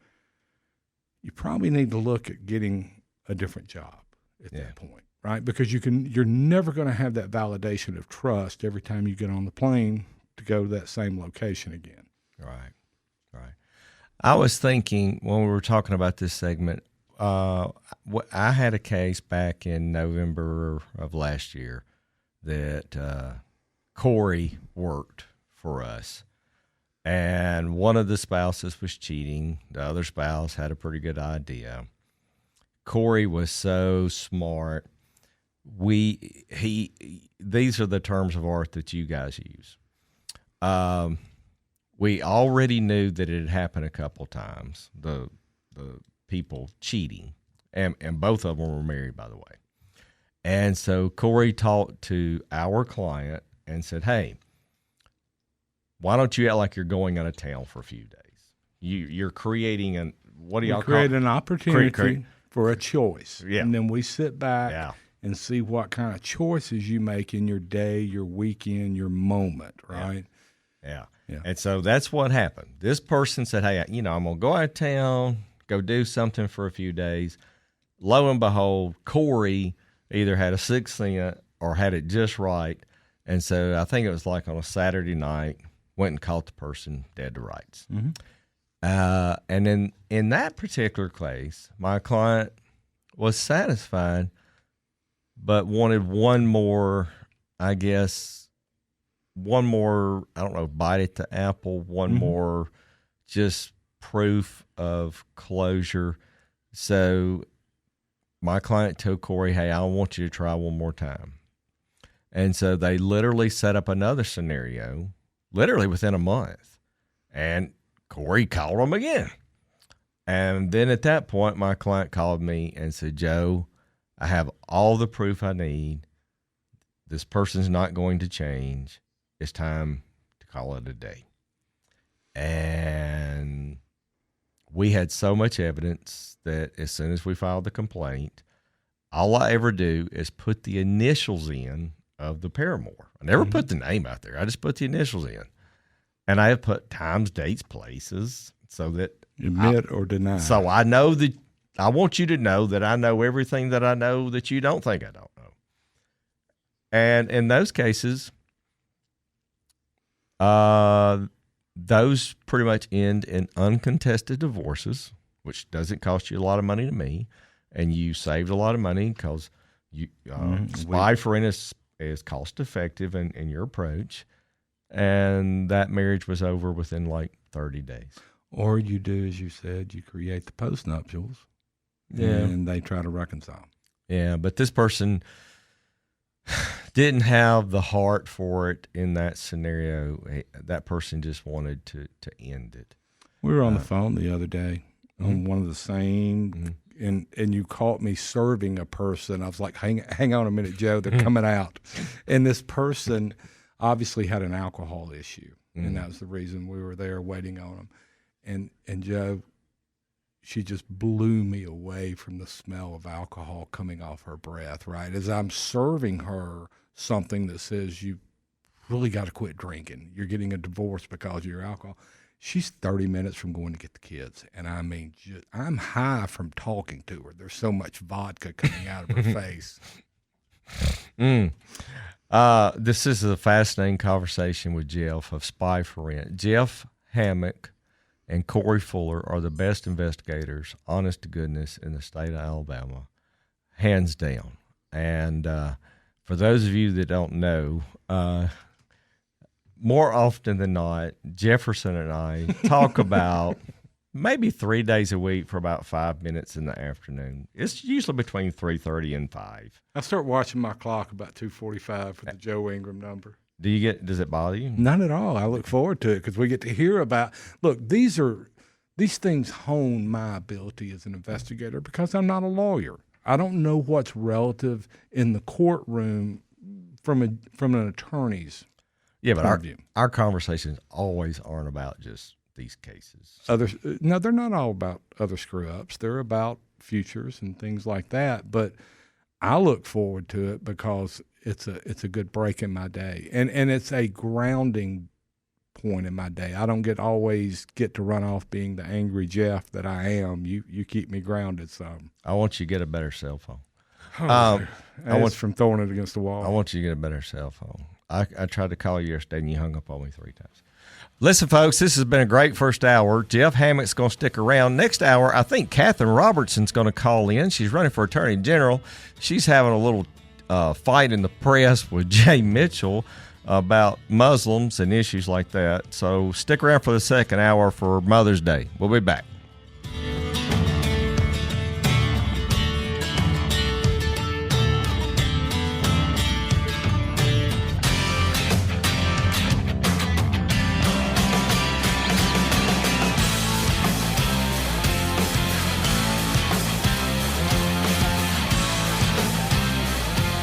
You probably need to look at getting a different job at that point, right? Because you're never going to have that validation of trust every time you get on the plane to go to that same location again. Right. I was thinking when we were talking about this segment, I had a case back in November of last year that Corey worked for us. And one of the spouses was cheating. The other spouse had a pretty good idea. Corey was so smart. These are the terms of art that you guys use. We already knew that it had happened a couple times, the people cheating, and both of them were married, by the way. And so Corey talked to our client and said, hey, why don't you act like you're going out of town for a few days? You're creating an opportunity for a choice. Yeah. And then we sit back and see what kind of choices you make in your day, your weekend, your moment, right? Yeah. And so that's what happened. This person said, hey, I'm going to go out of town, go do something for a few days. Lo and behold, Corey either had a sixth sense or had it just right. And so I think it was like on a Saturday night, went and caught the person dead to rights. Mm-hmm. And then in that particular case, my client was satisfied, but wanted one more, I don't know, bite at the apple, one more just proof of closure. So my client told Corey, hey, I want you to try one more time. And so they literally set up another scenario, literally within a month. And Corey called him again. And then at that point, my client called me and said, Joe, I have all the proof I need. This person's not going to change. It's time to call it a day. And we had so much evidence that as soon as we filed the complaint, all I ever do is put the initials in of the paramour. I never put the name out there. I just put the initials in. And I have put times, dates, places so that admit or deny. So I know that I want you to know that I know everything that I know that you don't think I don't know. And in those cases, those pretty much end in uncontested divorces, which doesn't cost you a lot of money to me, and you saved a lot of money because you spy friend is cost effective in your approach, and that marriage was over within like 30 days. Or you do, as you said, you create the postnuptials, and they try to reconcile. Yeah, but this person didn't have the heart for it in that scenario. That person just wanted to end it. We were on the phone the other day on one of the same, and you caught me serving a person. I was like, hang on a minute, Joe, they're coming out. And this person obviously had an alcohol issue, and that was the reason we were there waiting on him. And Joe, she just blew me away from the smell of alcohol coming off her breath, right? As I'm serving her something that says you really got to quit drinking. You're getting a divorce because of your alcohol. She's 30 minutes from going to get the kids. And I mean, I'm high from talking to her. There's so much vodka coming out of her face. This is a fascinating conversation with Jeff of Spy for Rent. Jeff Hammock and Corey Fuller are the best investigators, honest to goodness, in the state of Alabama, hands down. And for those of you that don't know, more often than not, Jefferson and I talk about maybe 3 days a week for about 5 minutes in the afternoon. It's usually between 3:30 and 5. I start watching my clock about 2:45 for the Joe Ingram number. Does it bother you? Not at all. I look forward to it because we get to hear about, look, these things hone my ability as an investigator because I'm not a lawyer. I don't know what's relative in the courtroom from an attorney's point of view. Our conversations always aren't about just these cases. No, they're not all about other screw-ups. They're about futures and things like that. But I look forward to it because it's a good break in my day, and it's a grounding point in my day. I don't always get to run off being the angry Jeff that I am. You keep me grounded some. I want you to get a better cell phone. That's from throwing it against the wall. I want you to get a better cell phone. I tried to call you yesterday, and you hung up on me 3 times. Listen, folks, this has been a great first hour. Jeff Hammock's going to stick around. Next hour, I think Katherine Robertson's going to call in. She's running for Attorney General. She's having a little fight in the press with Jay Mitchell about Muslims and issues like that. So stick around for the second hour for Mother's Day. We'll be back.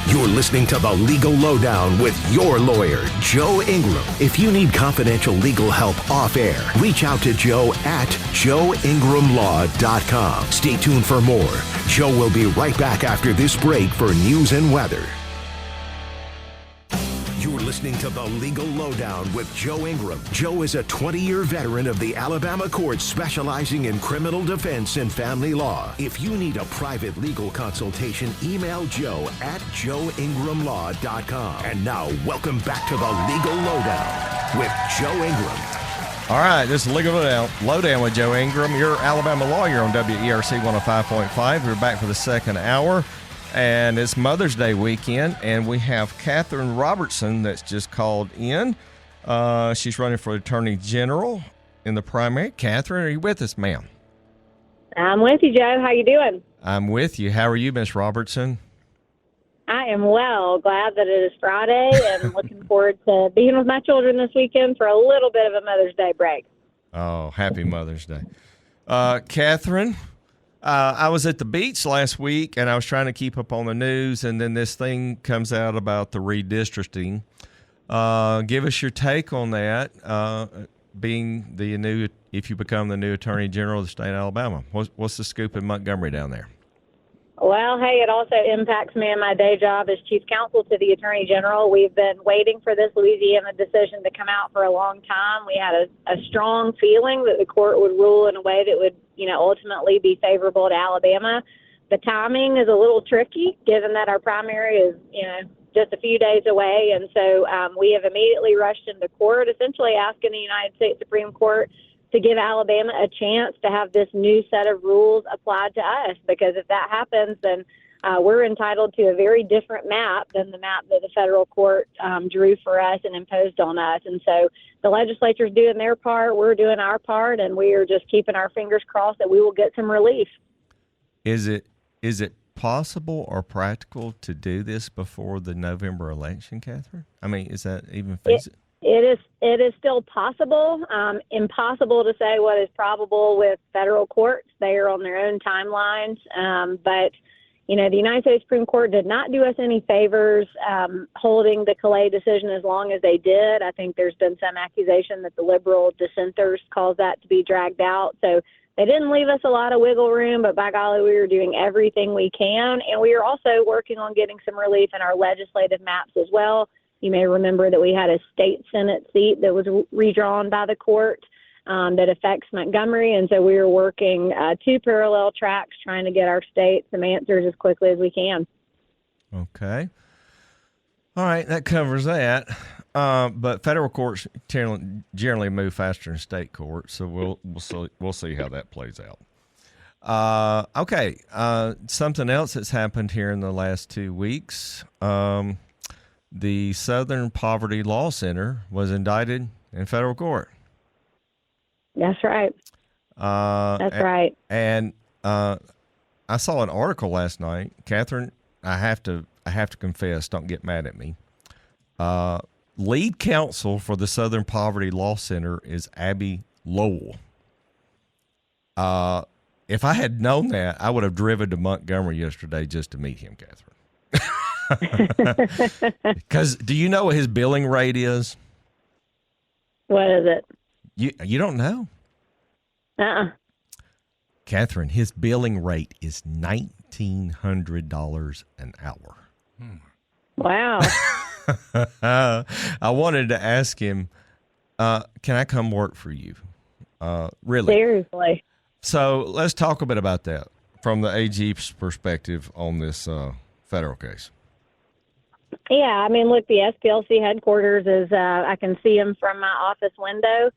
You're listening to The Legal Lowdown with your lawyer, Joe Ingram. If you need confidential legal help off air, reach out to Joe at joeingramlaw.com. Stay tuned for more. Joe will be right back after this break for news and weather. You're listening to The Legal Lowdown with Joe Ingram. Joe is a 20-year veteran of the Alabama courts specializing in criminal defense and family law. If you need a private legal consultation, email Joe at joeingramlaw.com. And now, welcome back to The Legal Lowdown with Joe Ingram. All right, this is Legal Lowdown with Joe Ingram, your Alabama lawyer on WERC 105.5. We're back for the second hour. And it's Mother's Day weekend, and we have Katherine Robertson that's just called in. She's running for Attorney General in the primary. Katherine, are you with us, ma'am? I'm with you, Joe. How you doing? I'm with you. How are you, Miss Robertson? I am well. Glad that it is Friday, and looking forward to being with my children this weekend for a little bit of a Mother's Day break. Oh, happy Mother's Day. Katherine, I was at the beach last week, and I was trying to keep up on the news, and then this thing comes out about the redistricting. Give us your take on that, being if you become the new Attorney General of the state of Alabama. What's the scoop in Montgomery down there? Well, hey, it also impacts me in my day job as Chief Counsel to the Attorney General. We've been waiting for this Louisiana decision to come out for a long time. We had a strong feeling that the court would rule in a way that would, ultimately be favorable to Alabama. The timing is a little tricky, given that our primary is, just a few days away. And so we have immediately rushed into court, essentially asking the United States Supreme Court to give Alabama a chance to have this new set of rules applied to us, because if that happens, then we're entitled to a very different map than the map that the federal court drew for us and imposed on us. And so the legislature's doing their part, we're doing our part, and we are just keeping our fingers crossed that we will get some relief. Is it possible or practical to do this before the November election, Katherine? I mean, is that even feasible? It is still possible. Impossible to say what is probable with federal courts. They are on their own timelines. But the United States Supreme Court did not do us any favors holding the Calais decision as long as they did. I think there's been some accusation that the liberal dissenters caused that to be dragged out. So they didn't leave us a lot of wiggle room, but by golly, we were doing everything we can. And we are also working on getting some relief in our legislative maps as well. You may remember that we had a state Senate seat that was redrawn by the court that affects Montgomery. And so we are working 2 parallel tracks trying to get our state some answers as quickly as we can. Okay. All right. That covers that. But federal courts generally move faster than state courts. So we'll see how that plays out. Okay. Something else that's happened here in the last 2 weeks. The Southern Poverty Law Center was indicted in federal court. That's right. Right. And I saw an article last night, Katherine. I have to confess. Don't get mad at me. Lead counsel for the Southern Poverty Law Center is Abby Lowell. If I had known that, I would have driven to Montgomery yesterday just to meet him, Katherine. Because do you know what his billing rate is? What is it? You don't know? Katherine, his billing rate is $1,900 an hour. Wow. I wanted to ask him, can I come work for you? Really? Seriously. So let's talk a bit about that from the AG's perspective on this federal case. Yeah, I mean, look, the SPLC headquarters is, I can see them from my office window.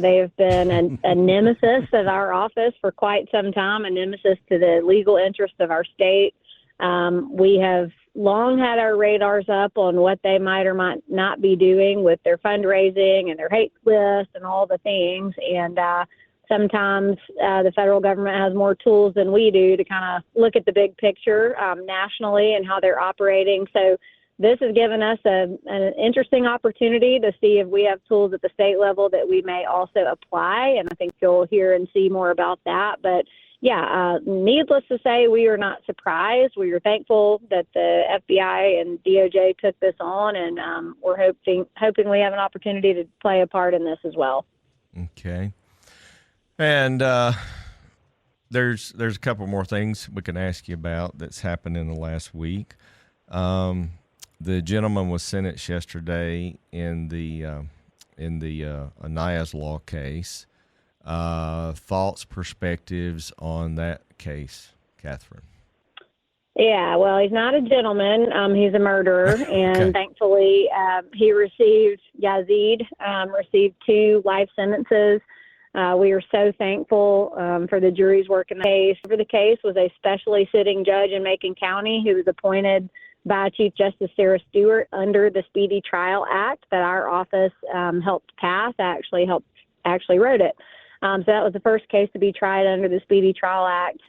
They have been a nemesis of our office for quite some time, a nemesis to the legal interests of our state. We have long had our radars up on what they might or might not be doing with their fundraising and their hate list and all the things. And sometimes the federal government has more tools than we do to kind of look at the big picture nationally and how they're operating. So this has given us an interesting opportunity to see if we have tools at the state level that we may also apply. And I think you'll hear and see more about that. But yeah, needless to say, we are not surprised. We are thankful that the FBI and DOJ took this on, and we're hoping we have an opportunity to play a part in this as well. Okay. And there's a couple more things we can ask you about that's happened in the last week. The gentleman was sentenced yesterday in the Anayas law case. Thoughts, perspectives on that case, Katherine? Yeah, well, he's not a gentleman. He's a murderer, and Okay. thankfully Yazid received 2 life sentences. We are so thankful for the jury's work in the case. For the case was a specially sitting judge in Macon County who was appointed by Chief Justice Sarah Stewart under the Speedy Trial Act that our office helped pass. I actually wrote it. So that was the first case to be tried under the Speedy Trial Act.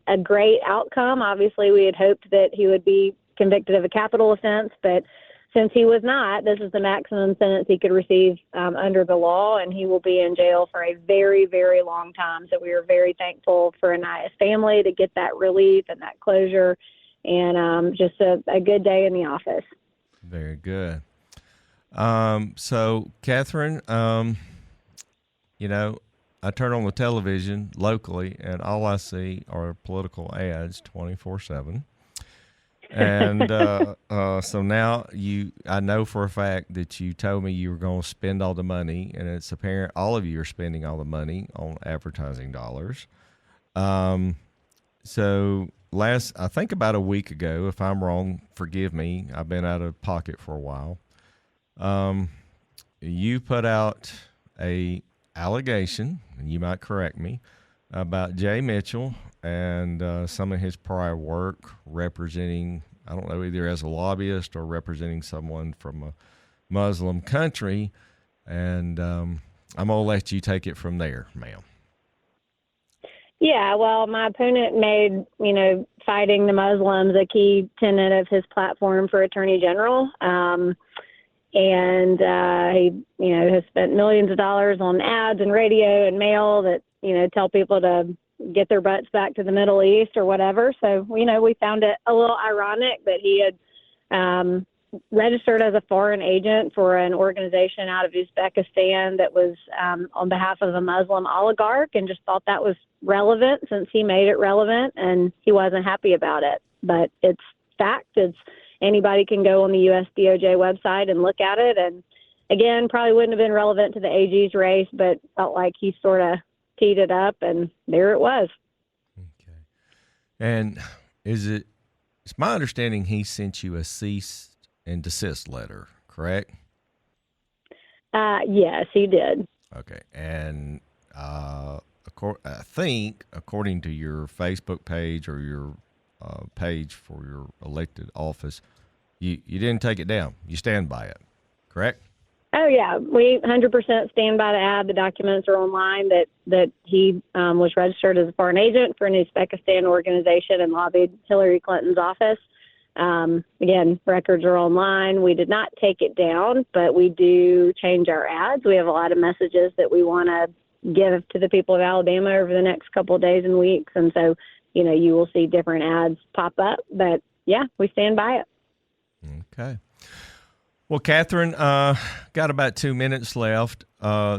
A great outcome. Obviously, we had hoped that he would be convicted of a capital offense, but since he was not, this is the maximum sentence he could receive under the law, and he will be in jail for a very, very long time. So we are very thankful for Anaya's family to get that relief and that closure, and just a good day in the office. Very good. So, Katherine, I turn on the television locally, and all I see are political ads 24/7. And so now I know for a fact that you told me you were going to spend all the money, and it's apparent all of you are spending all the money on advertising dollars. So I think about a week ago, if I'm wrong, forgive me, I've been out of pocket for a while. You put out a allegation, and you might correct me, about Jay Mitchell and some of his prior work representing, I don't know, either as a lobbyist or representing someone from a Muslim country. And I'm going to let you take it from there, ma'am. Yeah, well, my opponent made, fighting the Muslims a key tenet of his platform for Attorney General. And he, has spent millions of dollars on ads and radio and mail that, tell people to get their butts back to the Middle East or whatever. So, we found it a little ironic that he had registered as a foreign agent for an organization out of Uzbekistan that was on behalf of a Muslim oligarch, and just thought that was relevant since he made it relevant, and he wasn't happy about it. But it's fact. Anybody can go on the U.S. DOJ website and look at it. And again, probably wouldn't have been relevant to the AG's race, but felt like he sort of teed it up, and there it was. Okay. And it's my understanding he sent you a cease and desist letter, correct? Yes, he did. Okay. And I think, according to your Facebook page or your page for your elected office, you didn't take it down. You stand by it, correct? Oh, yeah. We 100% stand by the ad. The documents are online that he was registered as a foreign agent for an Uzbekistan organization and lobbied Hillary Clinton's office. Again, records are online. We did not take it down, but we do change our ads. We have a lot of messages that we want to give to the people of Alabama over the next couple of days and weeks. And so, you will see different ads pop up, but yeah, we stand by it. Okay. Well, Katherine, got about 2 minutes left.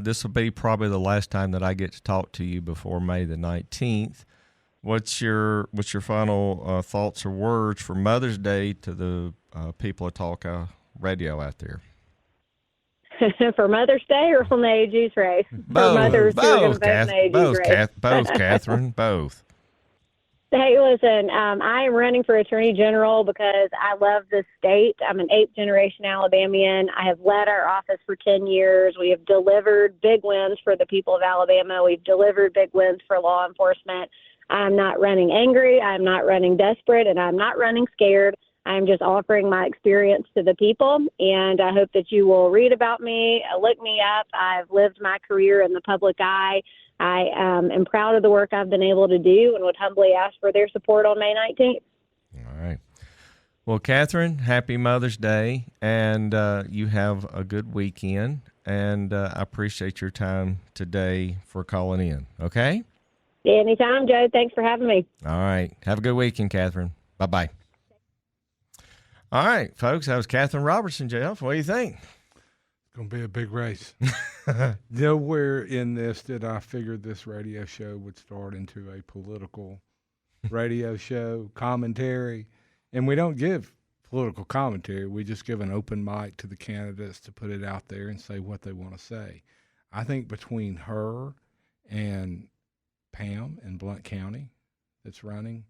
This will be probably the last time that I get to talk to you before May the 19th. What's your final thoughts or words for Mother's Day to the people of Talk Radio out there? For Mother's Day or on the AG's race? Both, For mothers who are going to vote in the AG's race. Both, Katherine, both. Hey, listen, I am running for Attorney General because I love this state. I'm an eighth-generation Alabamian. I have led our office for 10 years. We have delivered big wins for the people of Alabama. We've delivered big wins for law enforcement. I'm not running angry. I'm not running desperate, and I'm not running scared. I'm just offering my experience to the people, and I hope that you will read about me, look me up. I've lived my career in the public eye. I am proud of the work I've been able to do and would humbly ask for their support on May 19th. All right. Well, Katherine, happy Mother's Day, and you have a good weekend, and I appreciate your time today for calling in, okay? Anytime, Joe. Thanks for having me. All right. Have a good weekend, Katherine. Bye-bye. All right, folks, that was Katherine Robertson, Jeff. What do you think? It's going to be a big race. Nowhere in this did I figure this radio show would start into a political radio show, commentary. And we don't give political commentary. We just give an open mic to the candidates to put it out there and say what they want to say. I think between her and Pam in Blount County that's running,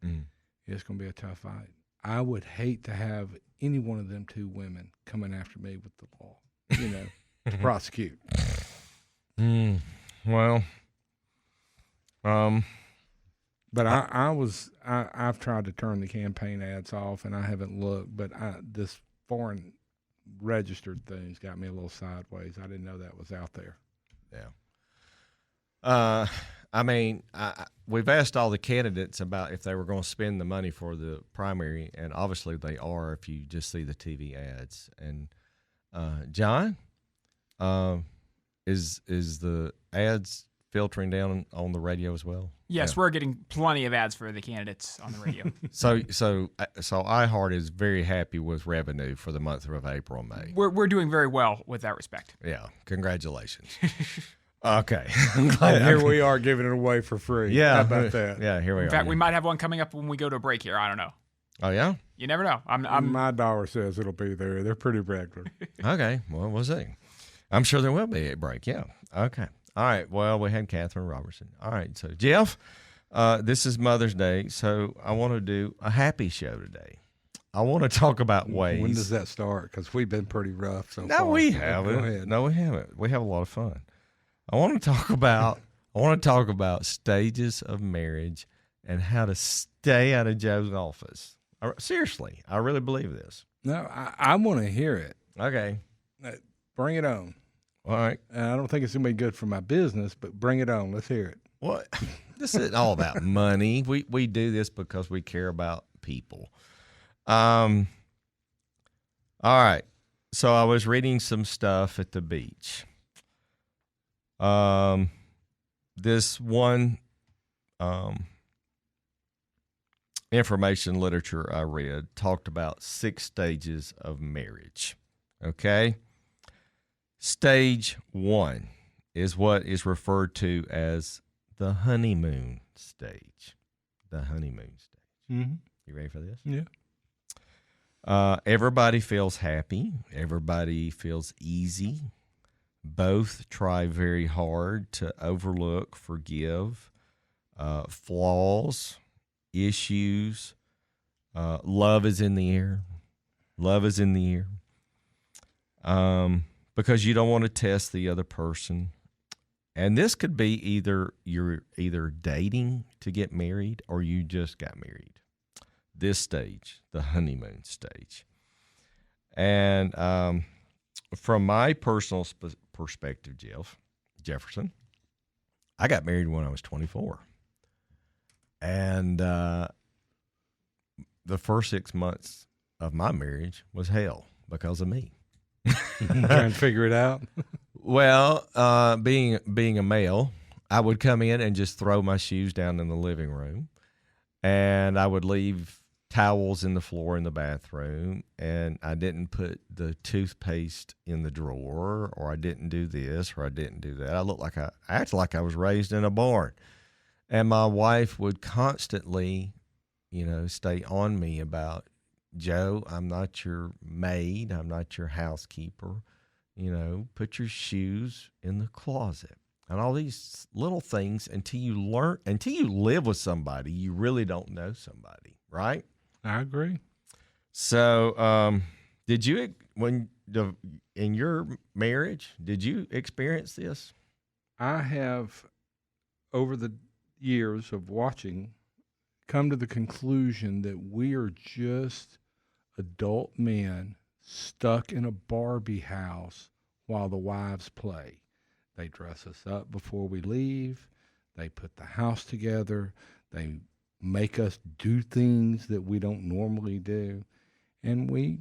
it's going to be a tough fight. I would hate to have any one of them two women coming after me with the law, to prosecute. Well, but I've tried to turn the campaign ads off, and I haven't looked. But this foreign registered thing's got me a little sideways. I didn't know that was out there. Yeah. I mean, we've asked all the candidates about if they were going to spend the money for the primary, and obviously they are if you just see the TV ads. And John, is the ads filtering down on the radio as well? Yes, we're getting plenty of ads for the candidates on the radio. So iHeart is very happy with revenue for the month of April and May. We're doing very well with that respect. Yeah, congratulations. Okay. Here we are giving it away for free. Yeah. How about that? Yeah, here we are. In fact, we might have one coming up when we go to a break here. I don't know. Oh, yeah? You never know. My dollar says it'll be there. They're pretty regular. Okay. Well, we'll see. I'm sure there will be a break. Yeah. Okay. All right. Well, we had Katherine Robertson. All right. So, Jeff, this is Mother's Day, so I want to do a happy show today. I want to talk about ways. When does that start? Because we've been pretty rough so far. No, we haven't. Go ahead. No, we haven't. We have a lot of fun. I want to talk about stages of marriage and how to stay out of Joe's office. Seriously, I really believe this. No, I want to hear it. Okay. Bring it on. All right. I don't think it's going to be good for my business, but bring it on. Let's hear it. What? This isn't all about money. We do this because we care about people. All right. So I was reading some stuff at the beach. This one information literature I read talked about 6 stages of marriage. Okay? Stage 1 is what is referred to as the honeymoon stage. The honeymoon stage. Mm-hmm. You ready for this? Yeah. Everybody feels happy. Everybody feels easy. Both try very hard to overlook, forgive flaws, issues. Love is in the air. Love is in the air. Because you don't want to test the other person. And this could be you're either dating to get married or you just got married. This stage, the honeymoon stage. And from my personal perspective, Jefferson, I got married when I was 24. And the first 6 months of my marriage was hell because of me. Trying to figure it out. Well, being a male, I would come in and just throw my shoes down in the living room, and I would leave towels in the floor in the bathroom, and I didn't put the toothpaste in the drawer, or I didn't do this, or I didn't do that. I acted like I was raised in a barn, and my wife would constantly, stay on me about, Joe, I'm not your maid, I'm not your housekeeper. Put your shoes in the closet. and all these little things until you live with somebody, you really don't know somebody, right? I agree. So, did you, in your marriage, did you experience this? I have, over the years of watching, come to the conclusion that we are just adult men stuck in a Barbie house while the wives play. They dress us up before we leave. They put the house together. They make us do things that we don't normally do. And we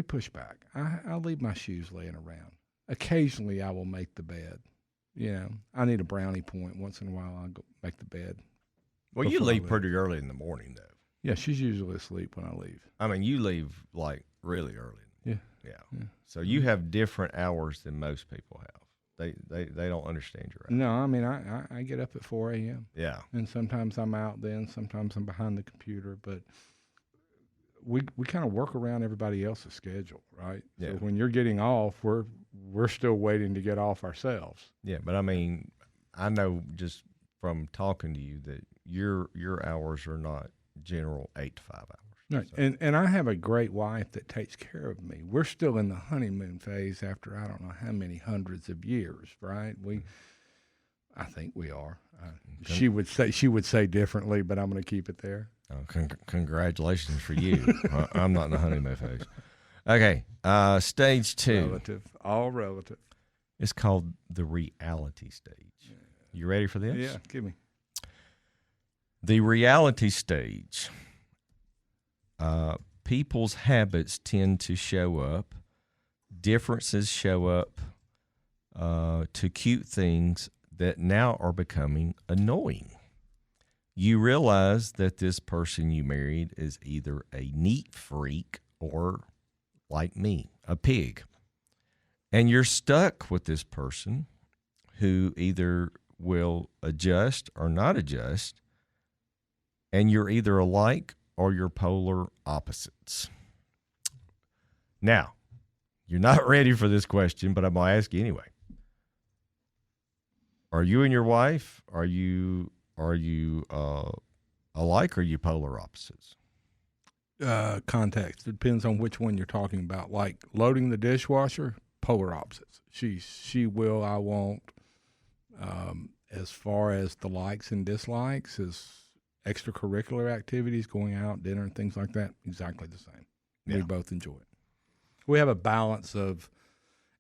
push back. I leave my shoes laying around. Occasionally I will make the bed. You know, I need a brownie point. Once in a while I'll go make the bed. Well, you leave pretty early in the morning, though. Yeah, she's usually asleep when I leave. I mean, you leave like really early. Yeah. Yeah. So you have different hours than most people have. They don't understand your hours. No, I mean, I get up at 4 a.m. Yeah. And sometimes I'm out then. Sometimes I'm behind the computer. But we kind of work around everybody else's schedule, right? Yeah. So when you're getting off, we're still waiting to get off ourselves. Yeah, but I mean, I know just from talking to you that your hours are not general 8 to 5 hours. Right. So. And I have a great wife that takes care of me. We're still in the honeymoon phase after I don't know how many hundreds of years, right? I think we are. She would say differently, but I'm going to keep it there. Oh, congratulations for you. I'm not in the honeymoon phase. Okay, stage 2. Relative, all relative. It's called the reality stage. You ready for this? Yeah, give me. The reality stage. People's habits tend to show up. Differences show up to cute things that now are becoming annoying. You realize that this person you married is either a neat freak or, like me, a pig. And you're stuck with this person who either will adjust or not adjust, and you're either alike or you're polar opposites. Now, you're not ready for this question, but I'm going to ask you anyway. Are you and your wife, are you alike or are you polar opposites? Context. It depends on which one you're talking about. Like loading the dishwasher, polar opposites. She will, I won't. As far as the likes and dislikes, as extracurricular activities, going out, dinner, and things like that, exactly the same. Yeah. We both enjoy it. We have a balance of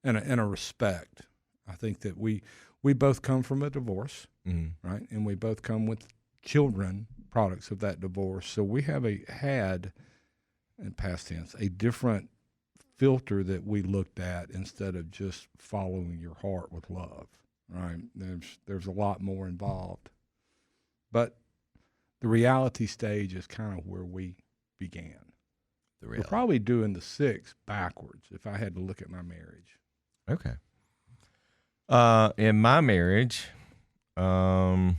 and a respect. I think that we both come from a divorce, right? And we both come with children, products of that divorce. So we have had, in past tense, a different filter that we looked at instead of just following your heart with love, right? There's a lot more involved. But the reality stage is kind of where we began. We're probably doing the 6 backwards if I had to look at my marriage. Okay. In my marriage, the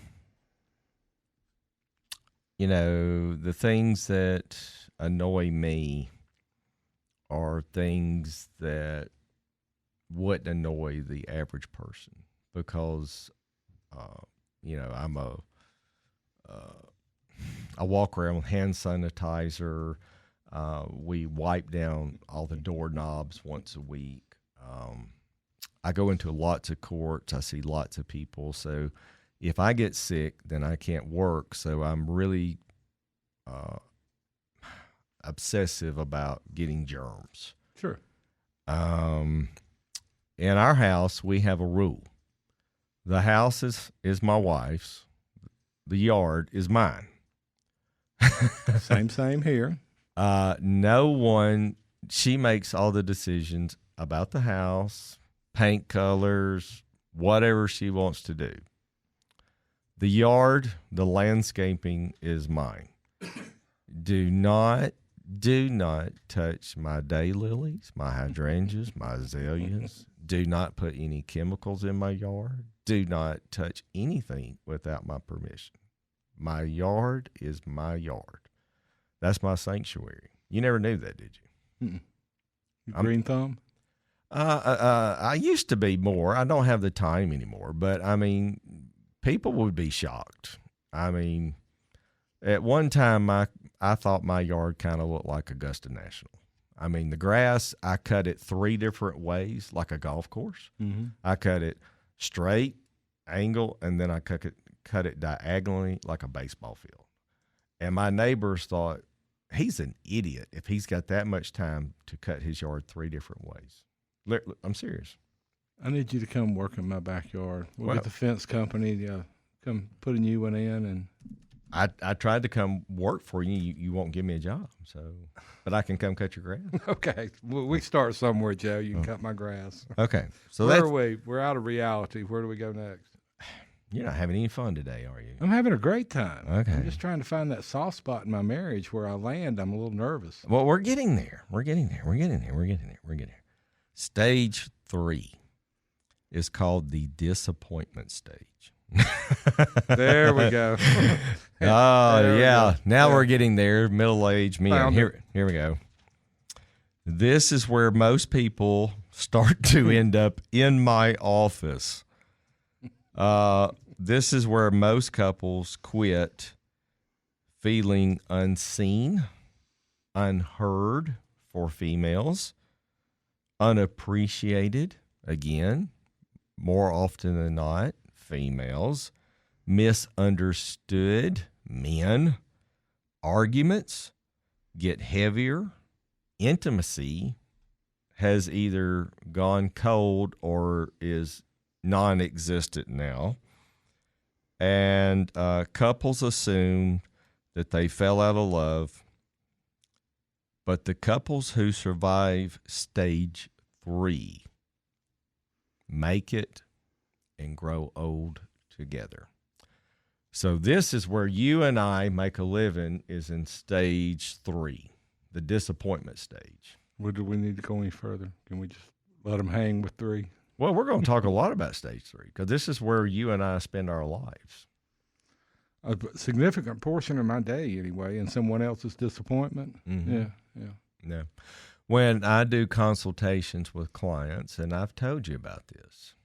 things that annoy me are things that wouldn't annoy the average person because, I walk around with hand sanitizer. We wipe down all the doorknobs once a week. I go into lots of courts. I see lots of people. So if I get sick, then I can't work. So I'm really obsessive about getting germs. Sure. In our house, we have a rule. The house is my wife's. The yard is mine. Same here. No one, she makes all the decisions about the house, paint colors, whatever she wants to do. The yard, the landscaping is mine. Do not touch my daylilies, my hydrangeas, my azaleas. Do not put any chemicals in my yard. Do not touch anything without my permission. My yard is my yard. That's my sanctuary. You never knew that, did you? Green thumb? I used to be more. I don't have the time anymore, but I mean, people would be shocked. I mean, at one time, I thought my yard kind of looked like Augusta National. I mean, the grass, I cut it 3 different ways, like a golf course. Mm-hmm. I cut it straight, angle, and then I cut it diagonally like a baseball field. And my neighbors thought, he's an idiot if he's got that much time to cut his yard 3 different ways. I'm serious. I need you to come work in my backyard. We'll Well, get the fence company come put a new one in, and I tried to come work for you. You won't give me a job, but I can come cut your grass. okay, we start somewhere, Joe. You can cut my grass. Okay, so Where are we? We're out of reality. Where do we go next? You're not having any fun today, are you? I'm having a great time. Okay. I'm just trying to find that soft spot in my marriage where I land. I'm a little nervous. Well, we're getting there. We're getting there. Stage 3 is called the disappointment stage. There we go. Oh, There we yeah. go. Now Yeah. we're getting there. Middle-aged men. Found Here we go. This is where most people start to end up in my office. This is where most couples quit feeling unseen, unheard for females, unappreciated, again, more often than not, females, misunderstood, men, arguments get heavier, intimacy has either gone cold or is non-existent now, and couples assume that they fell out of love, but the couples who survive stage 3 make it and grow old together. So this is where you and I make a living, is in stage 3, the disappointment stage. Where do we need to go any further? Can we just let them hang with 3? Well, we're going to talk a lot about stage 3 because this is where you and I spend our lives. A significant portion of my day, anyway, and someone else's disappointment. Mm-hmm. Yeah. No. When I do consultations with clients, and I've told you about this,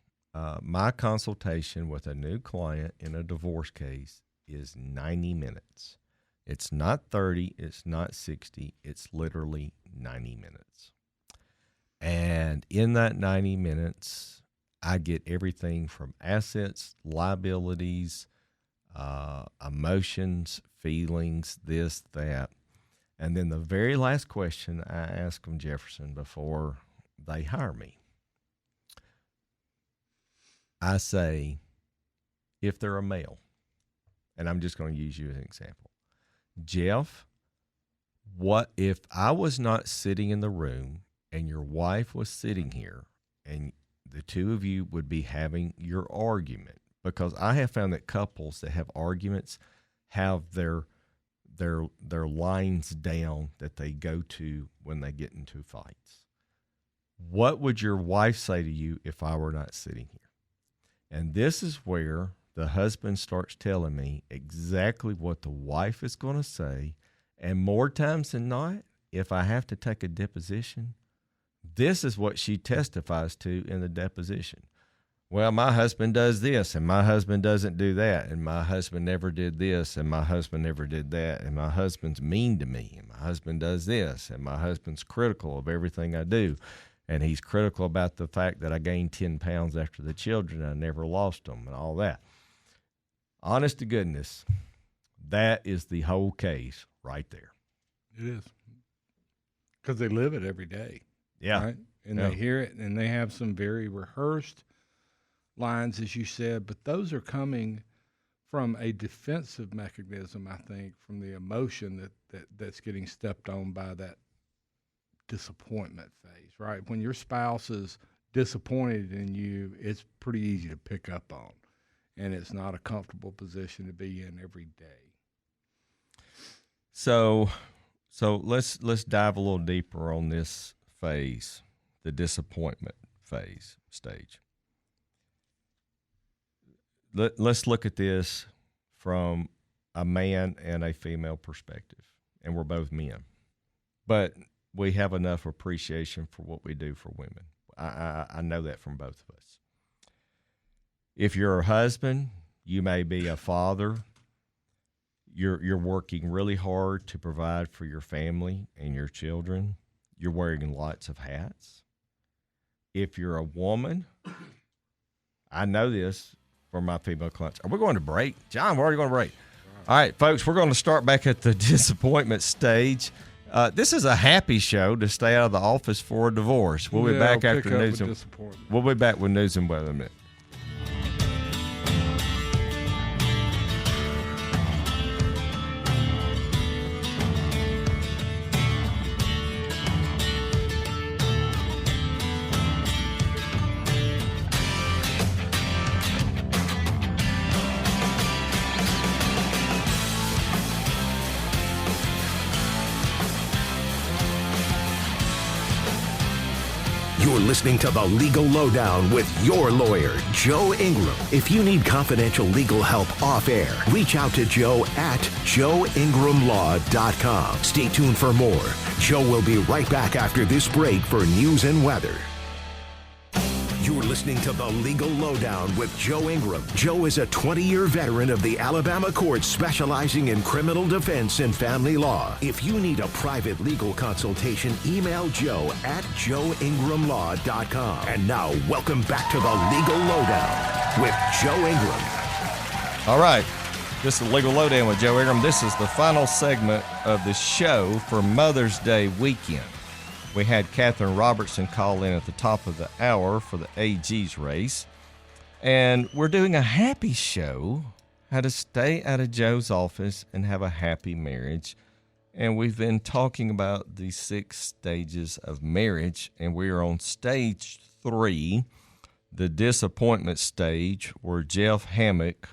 my consultation with a new client in a divorce case is 90 minutes. It's not 30, it's not 60, it's literally 90 minutes. And in that 90 minutes, I get everything from assets, liabilities, emotions, feelings, this, that. And then the very last question I ask them, Jefferson, before they hire me, I say, if they're a male, and I'm just going to use you as an example, Jeff, what if I was not sitting in the room and your wife was sitting here and the two of you would be having your argument? Because I have found that couples that have arguments have their lines down that they go to when they get into fights. What would your wife say to you if I were not sitting here? And this is where the husband starts telling me exactly what the wife is going to say. And more times than not, if I have to take a deposition, this is what she testifies to in the deposition. Well, my husband does this, and my husband doesn't do that, and my husband never did this, and my husband never did that, and my husband's mean to me, and my husband does this, and my husband's critical of everything I do, and he's critical about the fact that I gained 10 pounds after the children, and I never lost them, and all that. Honest to goodness, that is the whole case right there. It is. Because they live it every day. Yeah. Right? And Yeah. they hear it, and they have some very rehearsed lines, as you said, but those are coming from a defensive mechanism, I think, from the emotion that's getting stepped on by that disappointment phase, right? When your spouse is disappointed in you, it's pretty easy to pick up on, and it's not a comfortable position to be in every day. So let's dive a little deeper on this phase, the disappointment phase stage. Let's look at this from a man and a female perspective, and we're both men, but we have enough appreciation for what we do for women. I know that from both of us. If you're a husband, you may be a father. You're working really hard to provide for your family and your children. You're wearing lots of hats. If you're a woman, I know this from my female clients. Are we going to break? John, we're already going to break. All right, folks, we're going to start back at the disappointment stage. This is a happy show to stay out of the office for a divorce. We'll be back after news. We'll be back with news and weather in a minute. You're listening to The Legal Lowdown with your lawyer, Joe Ingram. If you need confidential legal help off air, reach out to Joe at joeingramlaw.com. Stay tuned for more. Joe will be right back after this break for news and weather. You're listening to The Legal Lowdown with Joe Ingram. Joe is a 20-year veteran of the Alabama courts specializing in criminal defense and family law. If you need a private legal consultation, email Joe at joeingramlaw.com. And now, welcome back to The Legal Lowdown with Joe Ingram. All right. This is The Legal Lowdown with Joe Ingram. This is the final segment of the show for Mother's Day weekend. We had Katherine Robertson call in at the top of the hour for the AG's race. And we're doing a happy show, how to stay out of Joe's office and have a happy marriage. And we've been talking about the 6 stages of marriage, and we are on stage 3, the disappointment stage, where Jeff Hammock,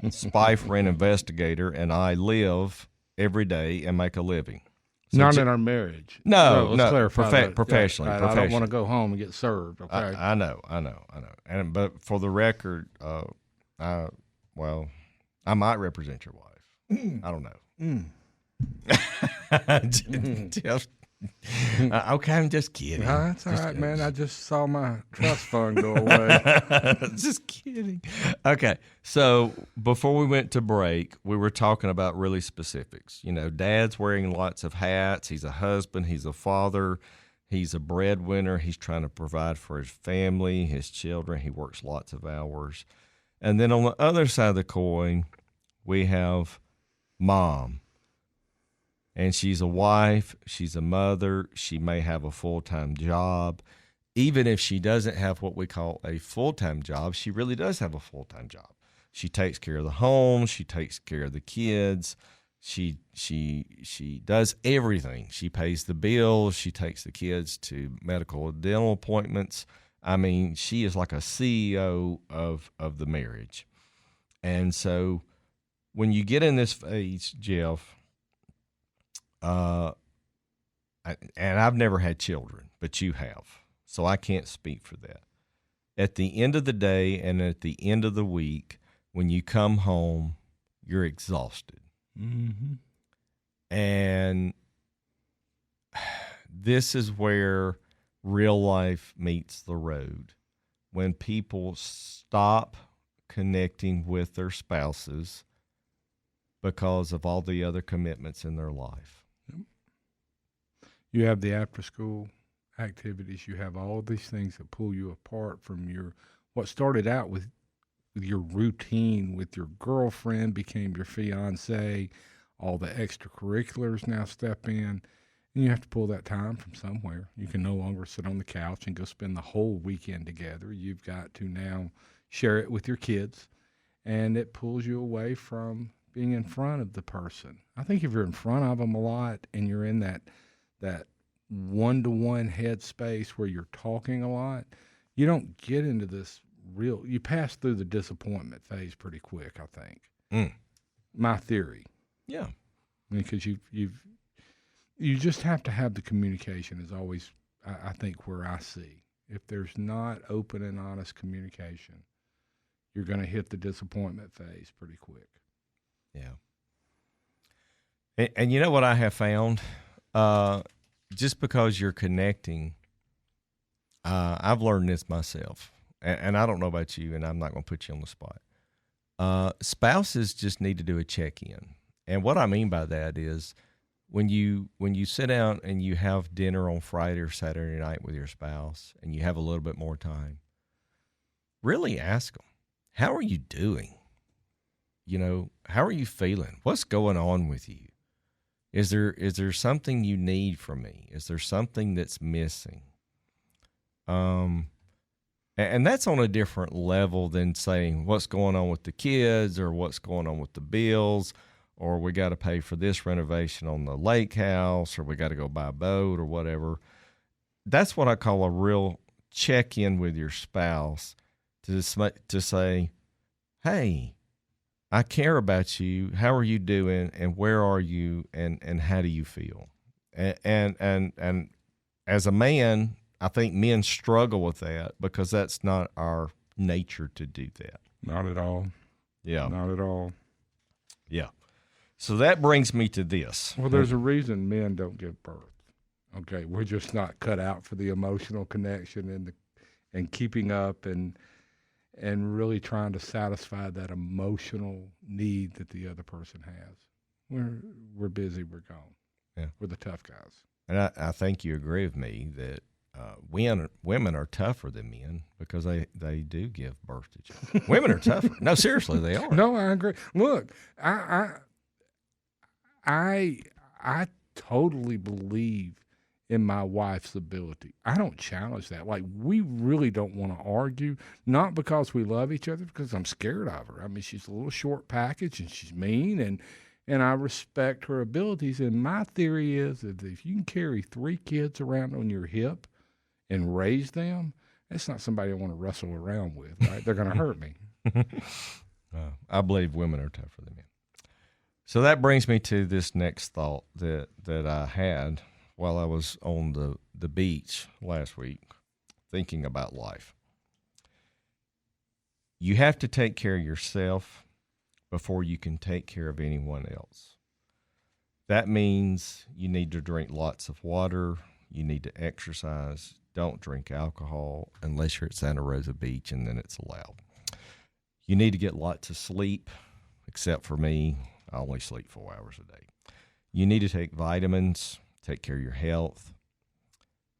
spy friend investigator, and I live every day and make a living. So not in our marriage. No, let's clarify that. Professionally. Yeah, right, I don't want to go home and get served. Okay. I know. But for the record, I might represent your wife. I don't know. Just, okay, I'm just kidding. That's all right, man. I just saw my trust fund go away. Just kidding. Okay, so before we went to break, we were talking about really specifics. You know, Dad's wearing lots of hats. He's a husband. He's a father. He's a breadwinner. He's trying to provide for his family, his children. He works lots of hours. And then on the other side of the coin, we have Mom. And she's a wife, she's a mother, she may have a full-time job. Even if she doesn't have what we call a full-time job, she really does have a full-time job. She takes care of the home, she takes care of the kids, she does everything. She pays the bills, she takes the kids to medical and dental appointments. I mean, she is like a CEO of the marriage. And so when you get in this phase, Jeff, and I've never had children, but you have, so I can't speak for that. At the end of the day and at the end of the week, when you come home, you're exhausted. Mm-hmm. And this is where real life meets the road. When people stop connecting with their spouses because of all the other commitments in their life. You have the after-school activities. You have all of these things that pull you apart from what started out with your routine with your girlfriend became your fiance. All the extracurriculars now step in, and you have to pull that time from somewhere. You can no longer sit on the couch and go spend the whole weekend together. You've got to now share it with your kids, and it pulls you away from being in front of the person. I think if you're in front of them a lot and you're in that one-to-one head space where you're talking a lot, you don't get into this you pass through the disappointment phase pretty quick, I think. My theory. Yeah. Because you just have to have the communication is always, I think, where I see. If there's not open and honest communication, you're going to hit the disappointment phase pretty quick. Yeah. And you know what I have found? Just because you're connecting I've learned this myself, and I don't know about you, and I'm not going to put you on the spot. Spouses just need to do a check-in. And what I mean by that is when you sit down and you have dinner on Friday or Saturday night with your spouse and you have a little bit more time, really ask them, how are you doing? How are you feeling? What's going on with you? Is there something you need from me? Is there something that's missing? And that's on a different level than saying what's going on with the kids or what's going on with the bills, or we got to pay for this renovation on the lake house, or we got to go buy a boat or whatever. That's what I call a real check-in with your spouse to say, hey, I care about you. How are you doing? And where are you? And how do you feel? And as a man, I think men struggle with that because that's not our nature to do that. Not at all. Yeah. Not at all. Yeah. So that brings me to this. Well, there's a reason men don't give birth. Okay, we're just not cut out for the emotional connection and keeping up and really trying to satisfy that emotional need that the other person has. We're busy. We're gone. Yeah. We're the tough guys. And I think you agree with me that women are tougher than men because they do give birth to children. Women are tougher. No, seriously, they are. No, I agree. Look, I totally believe in my wife's ability. I don't challenge that. Like, we really don't want to argue, not because we love each other, because I'm scared of her. I mean, she's a little short package and she's mean, and I respect her abilities. And my theory is that if you can carry 3 kids around on your hip and raise them, that's not somebody I want to wrestle around with, right? They're going to hurt me. I believe women are tougher than men. So that brings me to this next thought that I had while I was on the beach last week thinking about life. You have to take care of yourself before you can take care of anyone else. That means you need to drink lots of water. You need to exercise. Don't drink alcohol unless you're at Santa Rosa Beach, and then it's allowed. You need to get lots of sleep, except for me. I only sleep 4 hours a day. You need to take vitamins, take care of your health,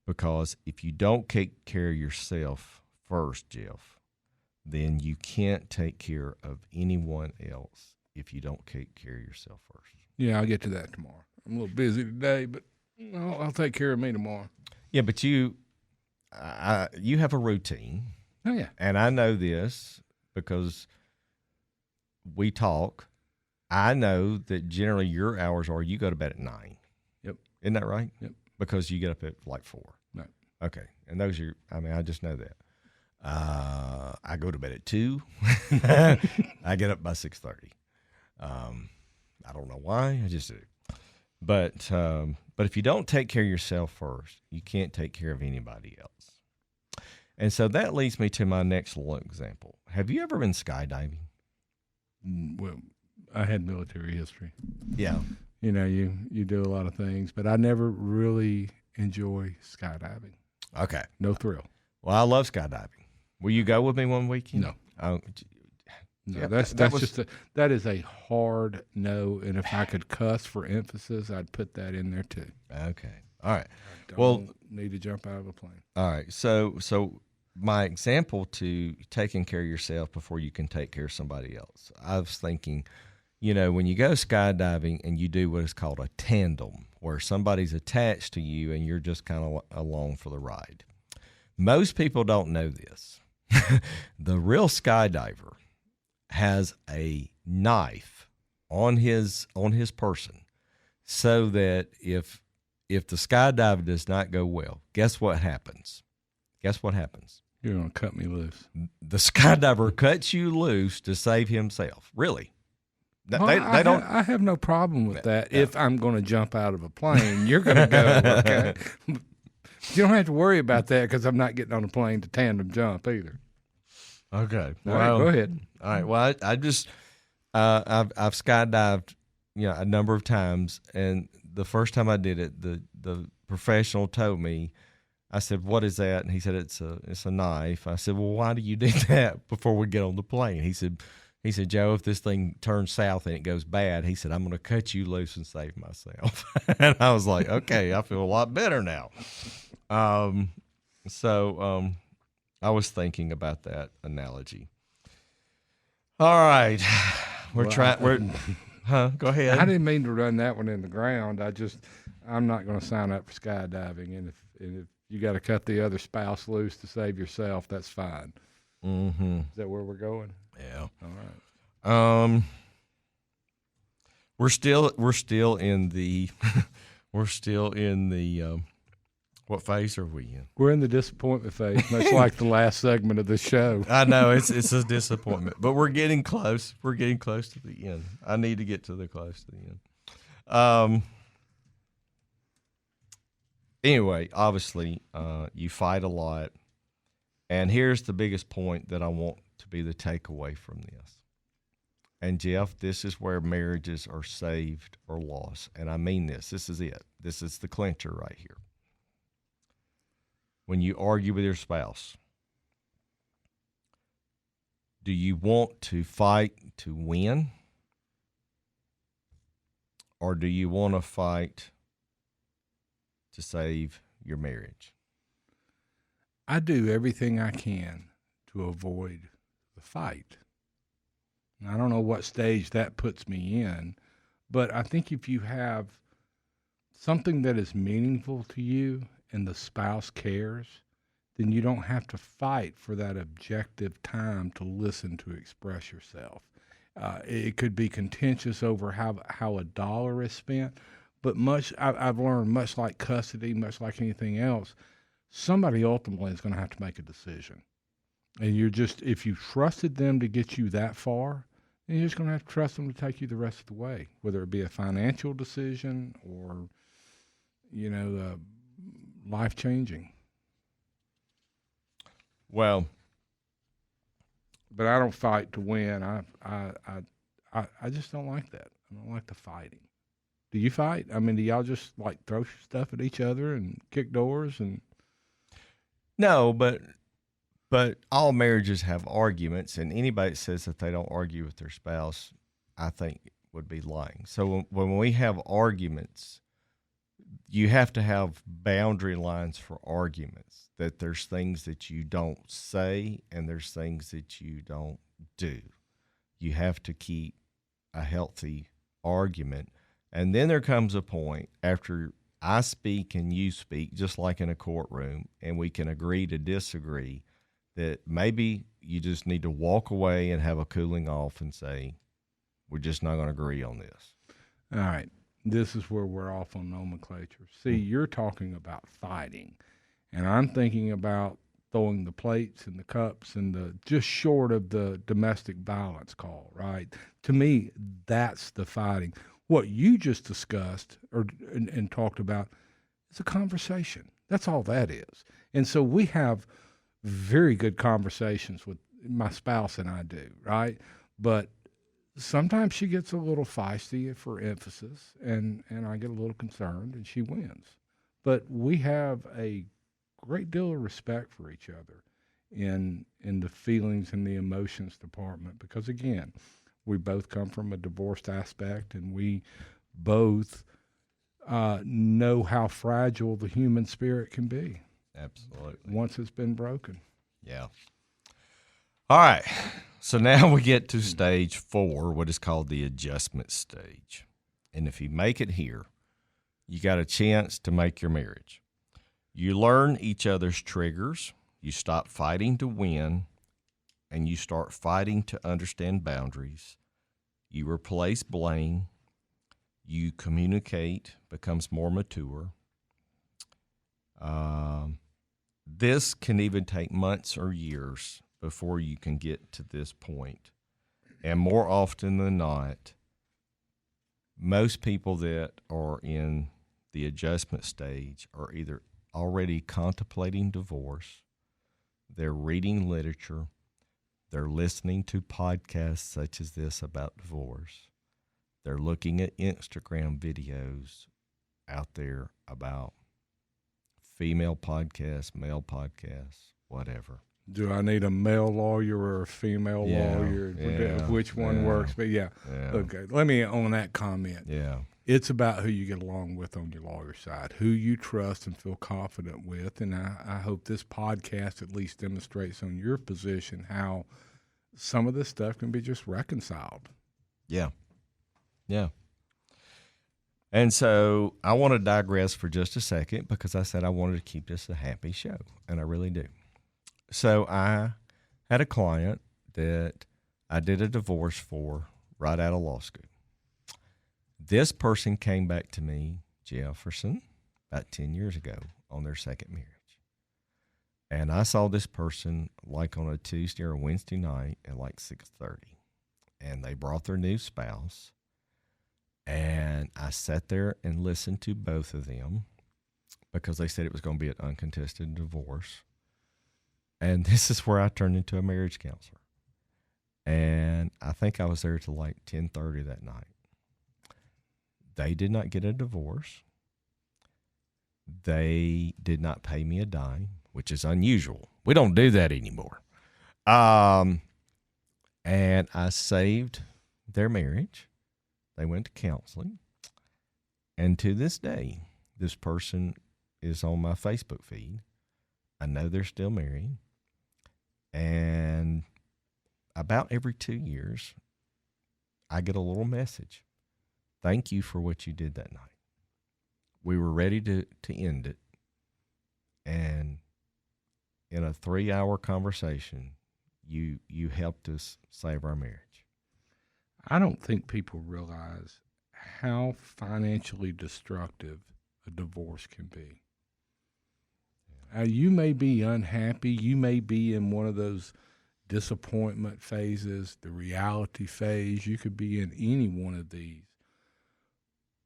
because if you don't take care of yourself first, Jeff, then you can't take care of anyone else if you don't take care of yourself first. Yeah, I'll get to that tomorrow. I'm a little busy today, but I'll take care of me tomorrow. Yeah, but you have a routine. Oh, yeah. And I know this because we talk. I know that generally your hours are you go to bed at 9. Yep. Isn't that right? Yep. Because you get up at like 4. No. Okay. And those are, I just know that. I go to bed at 2. I get up by 6:30. I don't know why. I just do. But if you don't take care of yourself first, you can't take care of anybody else. And so that leads me to my next little example. Have you ever been skydiving? Well, I had military history. Yeah. You know, you do a lot of things, but I never really enjoy skydiving. Okay. No thrill. Well, I love skydiving. Will you go with me one weekend? No. Oh, No, yeah, that is a hard no. And if I could cuss for emphasis, I'd put that in there too. Okay. All right. Don't need to jump out of a plane. All right. So my example to taking care of yourself before you can take care of somebody else. I was thinking, when you go skydiving and you do what is called a tandem, where somebody's attached to you and you're just kind of along for the ride. Most people don't know this. The real skydiver has a knife on his person, so that if the skydive does not go well, guess what happens? You're going to cut me loose. The skydiver cuts you loose to save himself. Really? They don't. I have no problem with that. No. If I'm going to jump out of a plane, you're going to go, okay? You don't have to worry about that because I'm not getting on a plane to tandem jump either. Okay. All right, go ahead. All right. Well, I just I've skydived, a number of times, and the first time I did it, the professional told me, I said, what is that? And he said, it's a knife. I said, well, why do you do that before we get on the plane? He said, Joe, if this thing turns south and it goes bad, he said, I'm going to cut you loose and save myself. And I was like, okay, I feel a lot better now. So I was thinking about that analogy. All right. Go ahead. I didn't mean to run that one in the ground. I'm not going to sign up for skydiving. And if you got to cut the other spouse loose to save yourself, that's fine. Mm-hmm. Is that where we're going? Yeah. All right. We're still in the what phase are we in? We're in the disappointment phase, much like the last segment of the show. I know it's a disappointment, but we're getting close. We're getting close to the end. I need to get close to the end. Anyway, obviously, you fight a lot, and here's the biggest point that I want to be the takeaway from this. And Jeff, this is where marriages are saved or lost, and I mean this. This is it. This is the clincher right here. When you argue with your spouse, do you want to fight to win? Or do you want to fight to save your marriage? I do everything I can to avoid the fight. And I don't know what stage that puts me in, but I think if you have something that is meaningful to you and the spouse cares, then you don't have to fight for that objective time to listen to express yourself. It could be contentious over how a dollar is spent, but I've learned, much like custody, much like anything else, somebody ultimately is going to have to make a decision. And if you trusted them to get you that far, then you're just going to have to trust them to take you the rest of the way, whether it be a financial decision or, life-changing. Well, but I don't fight to win. I just don't like that. I don't like the fighting. Do you fight? I mean, do y'all just like throw stuff at each other and kick doors and? No, but all marriages have arguments, and anybody that says that they don't argue with their spouse, I think would be lying. So when we have arguments, you have to have boundary lines for arguments, that there's things that you don't say and there's things that you don't do. You have to keep a healthy argument. And then there comes a point after I speak and you speak, just like in a courtroom, and we can agree to disagree, that maybe you just need to walk away and have a cooling off and say, we're just not going to agree on this. All right. This is where we're off on nomenclature. See, you're talking about fighting, and I'm thinking about throwing the plates and the cups and just short of the domestic violence call, right? To me, that's the fighting. What you just discussed and talked about is a conversation. That's all that is. And so we have very good conversations with my spouse, and I do, right? But sometimes she gets a little feisty for emphasis, and I get a little concerned, and she wins. But we have a great deal of respect for each other in the feelings and the emotions department, because, again, we both come from a divorced aspect, and we both know how fragile the human spirit can be. Absolutely. Once it's been broken. Yeah. All right. So now we get to stage 4, what is called the adjustment stage. And if you make it here, you got a chance to make your marriage. You learn each other's triggers. You stop fighting to win, and you start fighting to understand boundaries. You replace blame. You communicate, becomes more mature. This can even take months or years before you can get to this point. And more often than not, most people that are in the adjustment stage are either already contemplating divorce, they're reading literature, they're listening to podcasts such as this about divorce, they're looking at Instagram videos out there about female podcasts, male podcasts, whatever. Do I need a male lawyer or a female lawyer? Which one works? But okay. Let me on that comment. Yeah. It's about who you get along with on your lawyer side, who you trust and feel confident with. And I hope this podcast at least demonstrates on your position how some of this stuff can be just reconciled. Yeah. Yeah. And so I want to digress for just a second because I said I wanted to keep this a happy show, and I really do. So I had a client that I did a divorce for right out of law school. This person came back to me, Jefferson, about 10 years ago on their second marriage. And I saw this person like on a Tuesday or a Wednesday night at like 6:30. And they brought their new spouse. And I sat there and listened to both of them because they said it was going to be an uncontested divorce. And this is where I turned into a marriage counselor. And I think I was there till like 10:30 that night. They did not get a divorce. They did not pay me a dime, which is unusual. We don't do that anymore. And I saved their marriage. They went to counseling. And to this day, this person is on my Facebook feed. I know they're still married. And about every 2 years, I get a little message. Thank you for what you did that night. We were ready to end it. And in a 3-hour conversation, you helped us save our marriage. I don't think people realize how financially destructive a divorce can be. You may be unhappy. You may be in one of those disappointment phases, the reality phase. You could be in any one of these.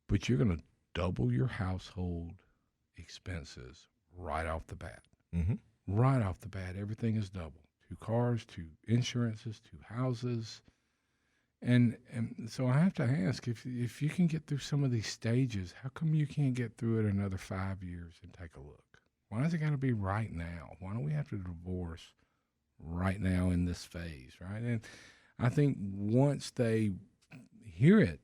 But you're going to double your household expenses right off the bat. Mm-hmm. Right off the bat, everything is double. 2 cars, 2 insurances, 2 houses. And so I have to ask, if you can get through some of these stages, how come you can't get through it another 5 years and take a look? Why does it got to be right now? Why don't we have to divorce right now in this phase, right? And I think once they hear it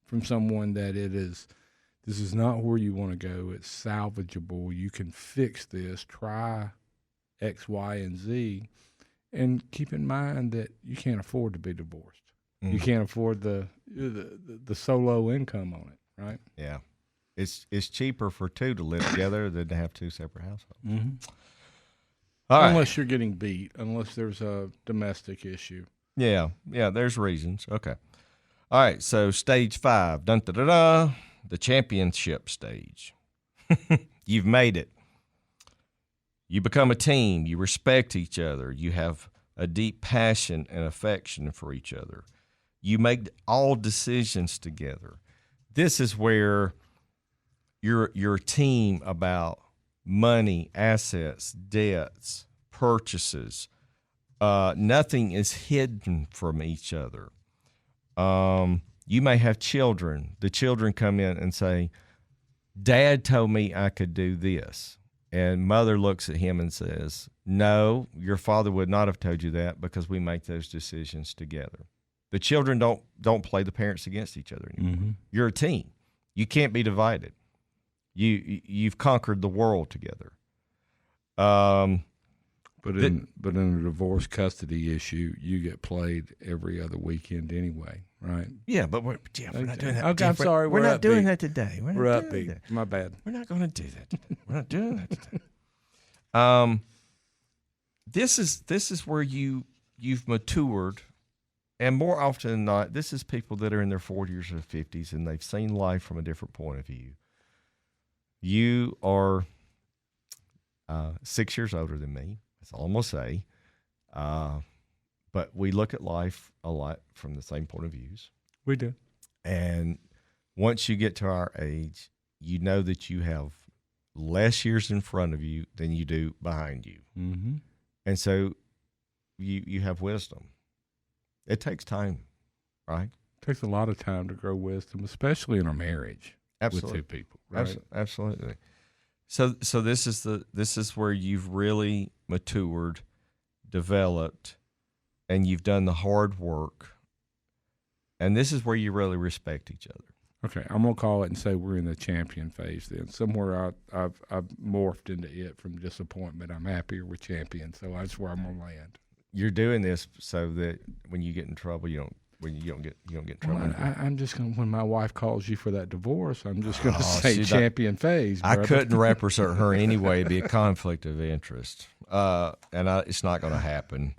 from someone that this is not where you want to go, it's salvageable, you can fix this, try X, Y, and Z, and keep in mind that you can't afford to be divorced. Mm-hmm. You can't afford the solo income on it, right? Yeah. It's cheaper for 2 to live together than to have 2 separate households. Mm-hmm. All right. Unless you're getting beat, unless there's a domestic issue. Yeah, there's reasons. Okay. All right, so stage 5, the championship stage. You've made it. You become a team. You respect each other. You have a deep passion and affection for each other. You make all decisions together. This is where you're a team about money, assets, debts, purchases. Nothing is hidden from each other. You may have children. The children come in and say, Dad told me I could do this. And mother looks at him and says, no, your father would not have told you that because we make those decisions together. The children don't play the parents against each other anymore. Mm-hmm. You're a team. You can't be divided. You've conquered the world together. But in a divorce custody issue, you get played every other weekend anyway, right? Yeah, but we're not doing that. Okay, I'm sorry. We're not doing that today. We're upbeat. My bad. We're not going to do that today. We're not doing that today. This is where you've matured, and more often than not, this is people that are in their 40s or 50s, and they've seen life from a different point of view. You are 6 years older than me. That's all I'm going to say. But we look at life a lot from the same point of views. We do. And once you get to our age, you know that you have less years in front of you than you do behind you. Mm-hmm. And so you have wisdom. It takes time, right? It takes a lot of time to grow wisdom, especially in a marriage. Absolutely. With 2 people, right? Absolutely. So this is where you've really matured, developed, and you've done the hard work. And this is where you really respect each other. Okay, I'm gonna call it and say we're in the champion phase. Then somewhere I've morphed into it from disappointment. I'm happier with champion, so that's where I'm gonna land. You're doing this so that when you get in trouble, you don't get in trouble. Well, I'm just gonna, when my wife calls you for that divorce, I'm just gonna say champion phase. I brother. couldn't represent her anyway. It'd be a conflict of interest, it's not going to happen.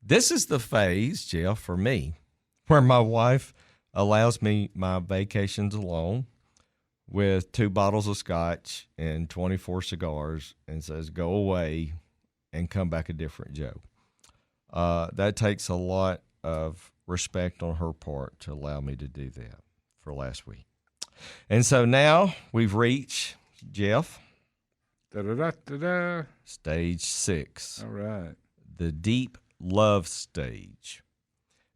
This is the phase, Jeff, for me, where my wife allows me my vacations alone with 2 bottles of scotch and 24 cigars and says, go away and come back a different Joe. That takes a lot of respect on her part to allow me to do that for last week. And so now we've reached, Jeff, stage 6. All right. The deep love stage.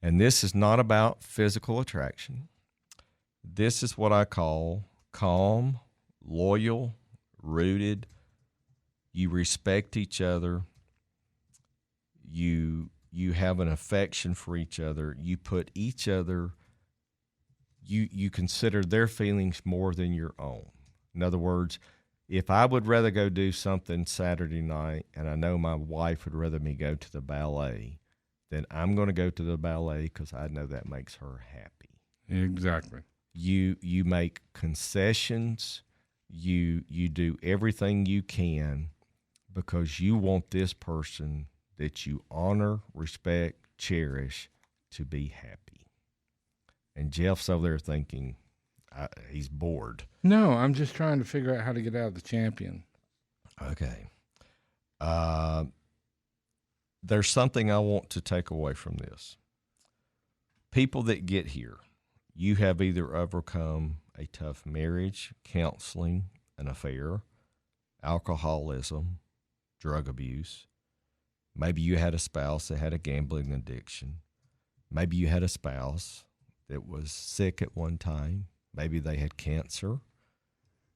And this is not about physical attraction. This is what I call calm, loyal, rooted. You respect each other. You have an affection for each other. You put each other, you consider their feelings more than your own. In other words, if I would rather go do something Saturday night and I know my wife would rather me go to the ballet, then I'm going to go to the ballet because I know that makes her happy. Exactly. You make concessions. You do everything you can because you want this person that you honor, respect, cherish to be happy. And Jeff's over there thinking he's bored. No, I'm just trying to figure out how to get out of the champion. Okay. There's something I want to take away from this. People that get here, you have either overcome a tough marriage, counseling, an affair, alcoholism, drug abuse. Maybe you had a spouse that had a gambling addiction. Maybe you had a spouse that was sick at one time. Maybe they had cancer.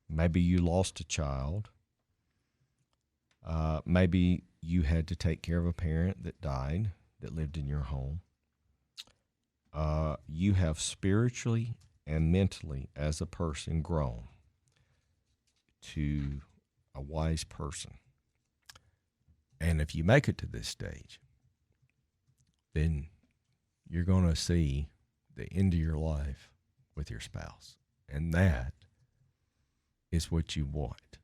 Maybe you lost a child. Maybe you had to take care of a parent that died, that lived in your home. You have spiritually and mentally, as a person, grown to a wise person. And if you make it to this stage, then you're going to see the end of your life with your spouse. And that is what you want.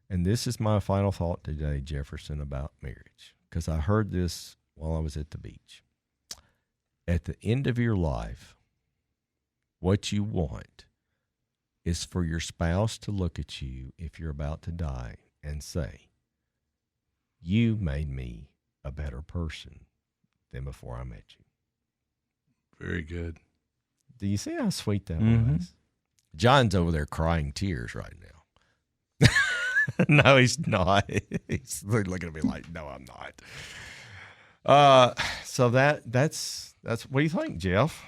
And this is my final thought today, Jefferson, about marriage, because I heard this while I was at the beach. At the end of your life, what you want is for your spouse to look at you if you're about to die and say, you made me a better person than before I met you. Very good. Do you see how sweet that was? John's over there crying tears right now. No, he's not. He's looking at me like, no, I'm not. So that's what do you think, Jeff?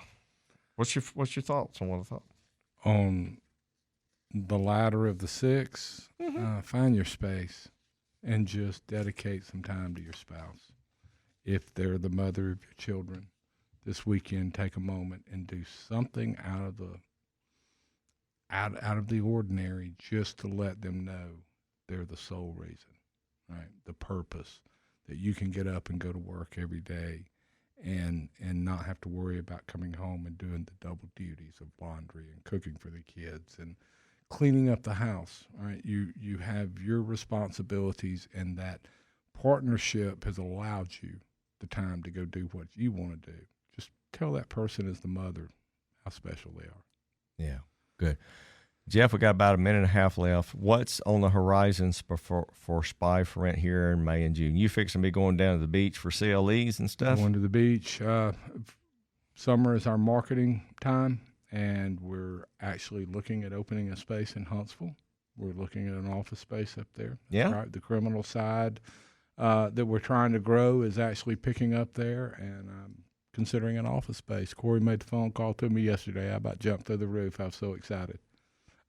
What's your thoughts on what I thought? On the ladder of the 6, find your space and just dedicate some time to your spouse. If they're the mother of your children, this weekend, take a moment and do something out of the ordinary, just to let them know they're the sole reason, right? The purpose that you can get up and go to work every day and not have to worry about coming home and doing the double duties of laundry and cooking for the kids and cleaning up the house, right? You have your responsibilities, and that partnership has allowed you the time to go do what you want to do. Just tell that person as the mother how special they are. Yeah, good. Jeff, we got about a minute and a half left. What's on the horizons for Spy for Rent here in May and June? You fixing to be going down to the beach for CLEs and stuff? Going to the beach. Summer is our marketing time, and we're actually looking at opening a space in Huntsville. We're looking at an office space up there. Yeah. Right, the criminal side that we're trying to grow is actually picking up there, and I'm considering an office space. Corey made the phone call to me yesterday. I about jumped through the roof. I was so excited.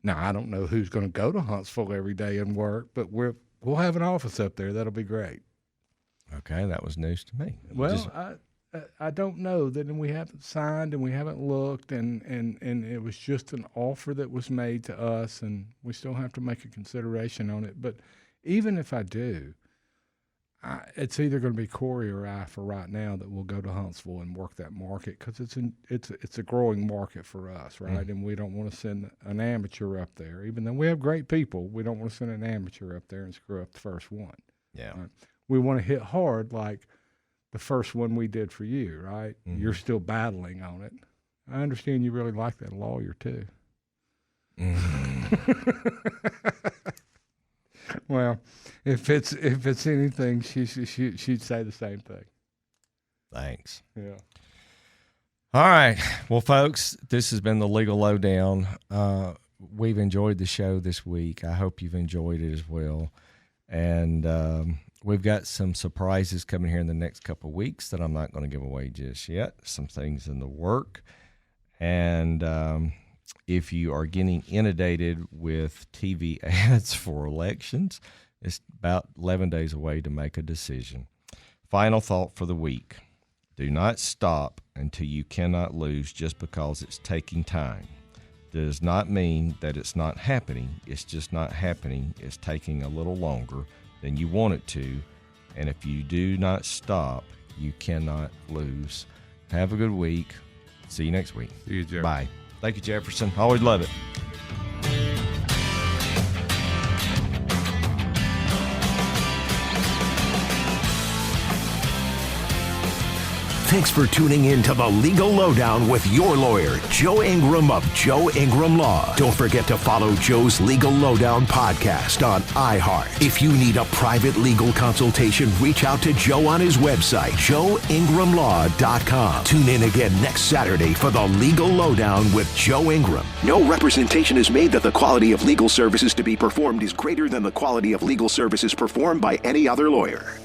Now, I don't know who's going to go to Huntsville every day and work, but we'll have an office up there. That'll be great. Okay, that was news to me. Well, I don't know that we haven't signed and we haven't looked, and it was just an offer that was made to us, and we still have to make a consideration on it. But even if I do, it's either going to be Corey or I for right now that will go to Huntsville and work that market, because it's a growing market for us, right? And we don't want to send an amateur up there, even though we have great people. We don't want to send an amateur up there and screw up the first one. Yeah, right? We want to hit hard like the first one we did for you, right? Mm-hmm. You're still battling on it. I understand you really like that lawyer too. Well, if it's anything, she'd say the same thing. Thanks. Yeah. All right. Well, folks, this has been the Legal Lowdown. We've enjoyed the show this week. I hope you've enjoyed it as well. And we've got some surprises coming here in the next couple of weeks that I'm not going to give away just yet. Some things in the work. And if you are getting inundated with TV ads for elections, it's about 11 days away to make a decision. Final thought for the week. Do not stop until you cannot lose just because it's taking time. Does not mean that it's not happening. It's just not happening. It's taking a little longer than you want it to. And if you do not stop, you cannot lose. Have a good week. See you next week. See you, Jeff. Bye. Thank you, Jefferson. Always love it. Thanks for tuning in to the Legal Lowdown with your lawyer, Joe Ingram of Joe Ingram Law. Don't forget to follow Joe's Legal Lowdown podcast on iHeart. If you need a private legal consultation, reach out to Joe on his website, joeingramlaw.com. Tune in again next Saturday for the Legal Lowdown with Joe Ingram. No representation is made that the quality of legal services to be performed is greater than the quality of legal services performed by any other lawyer.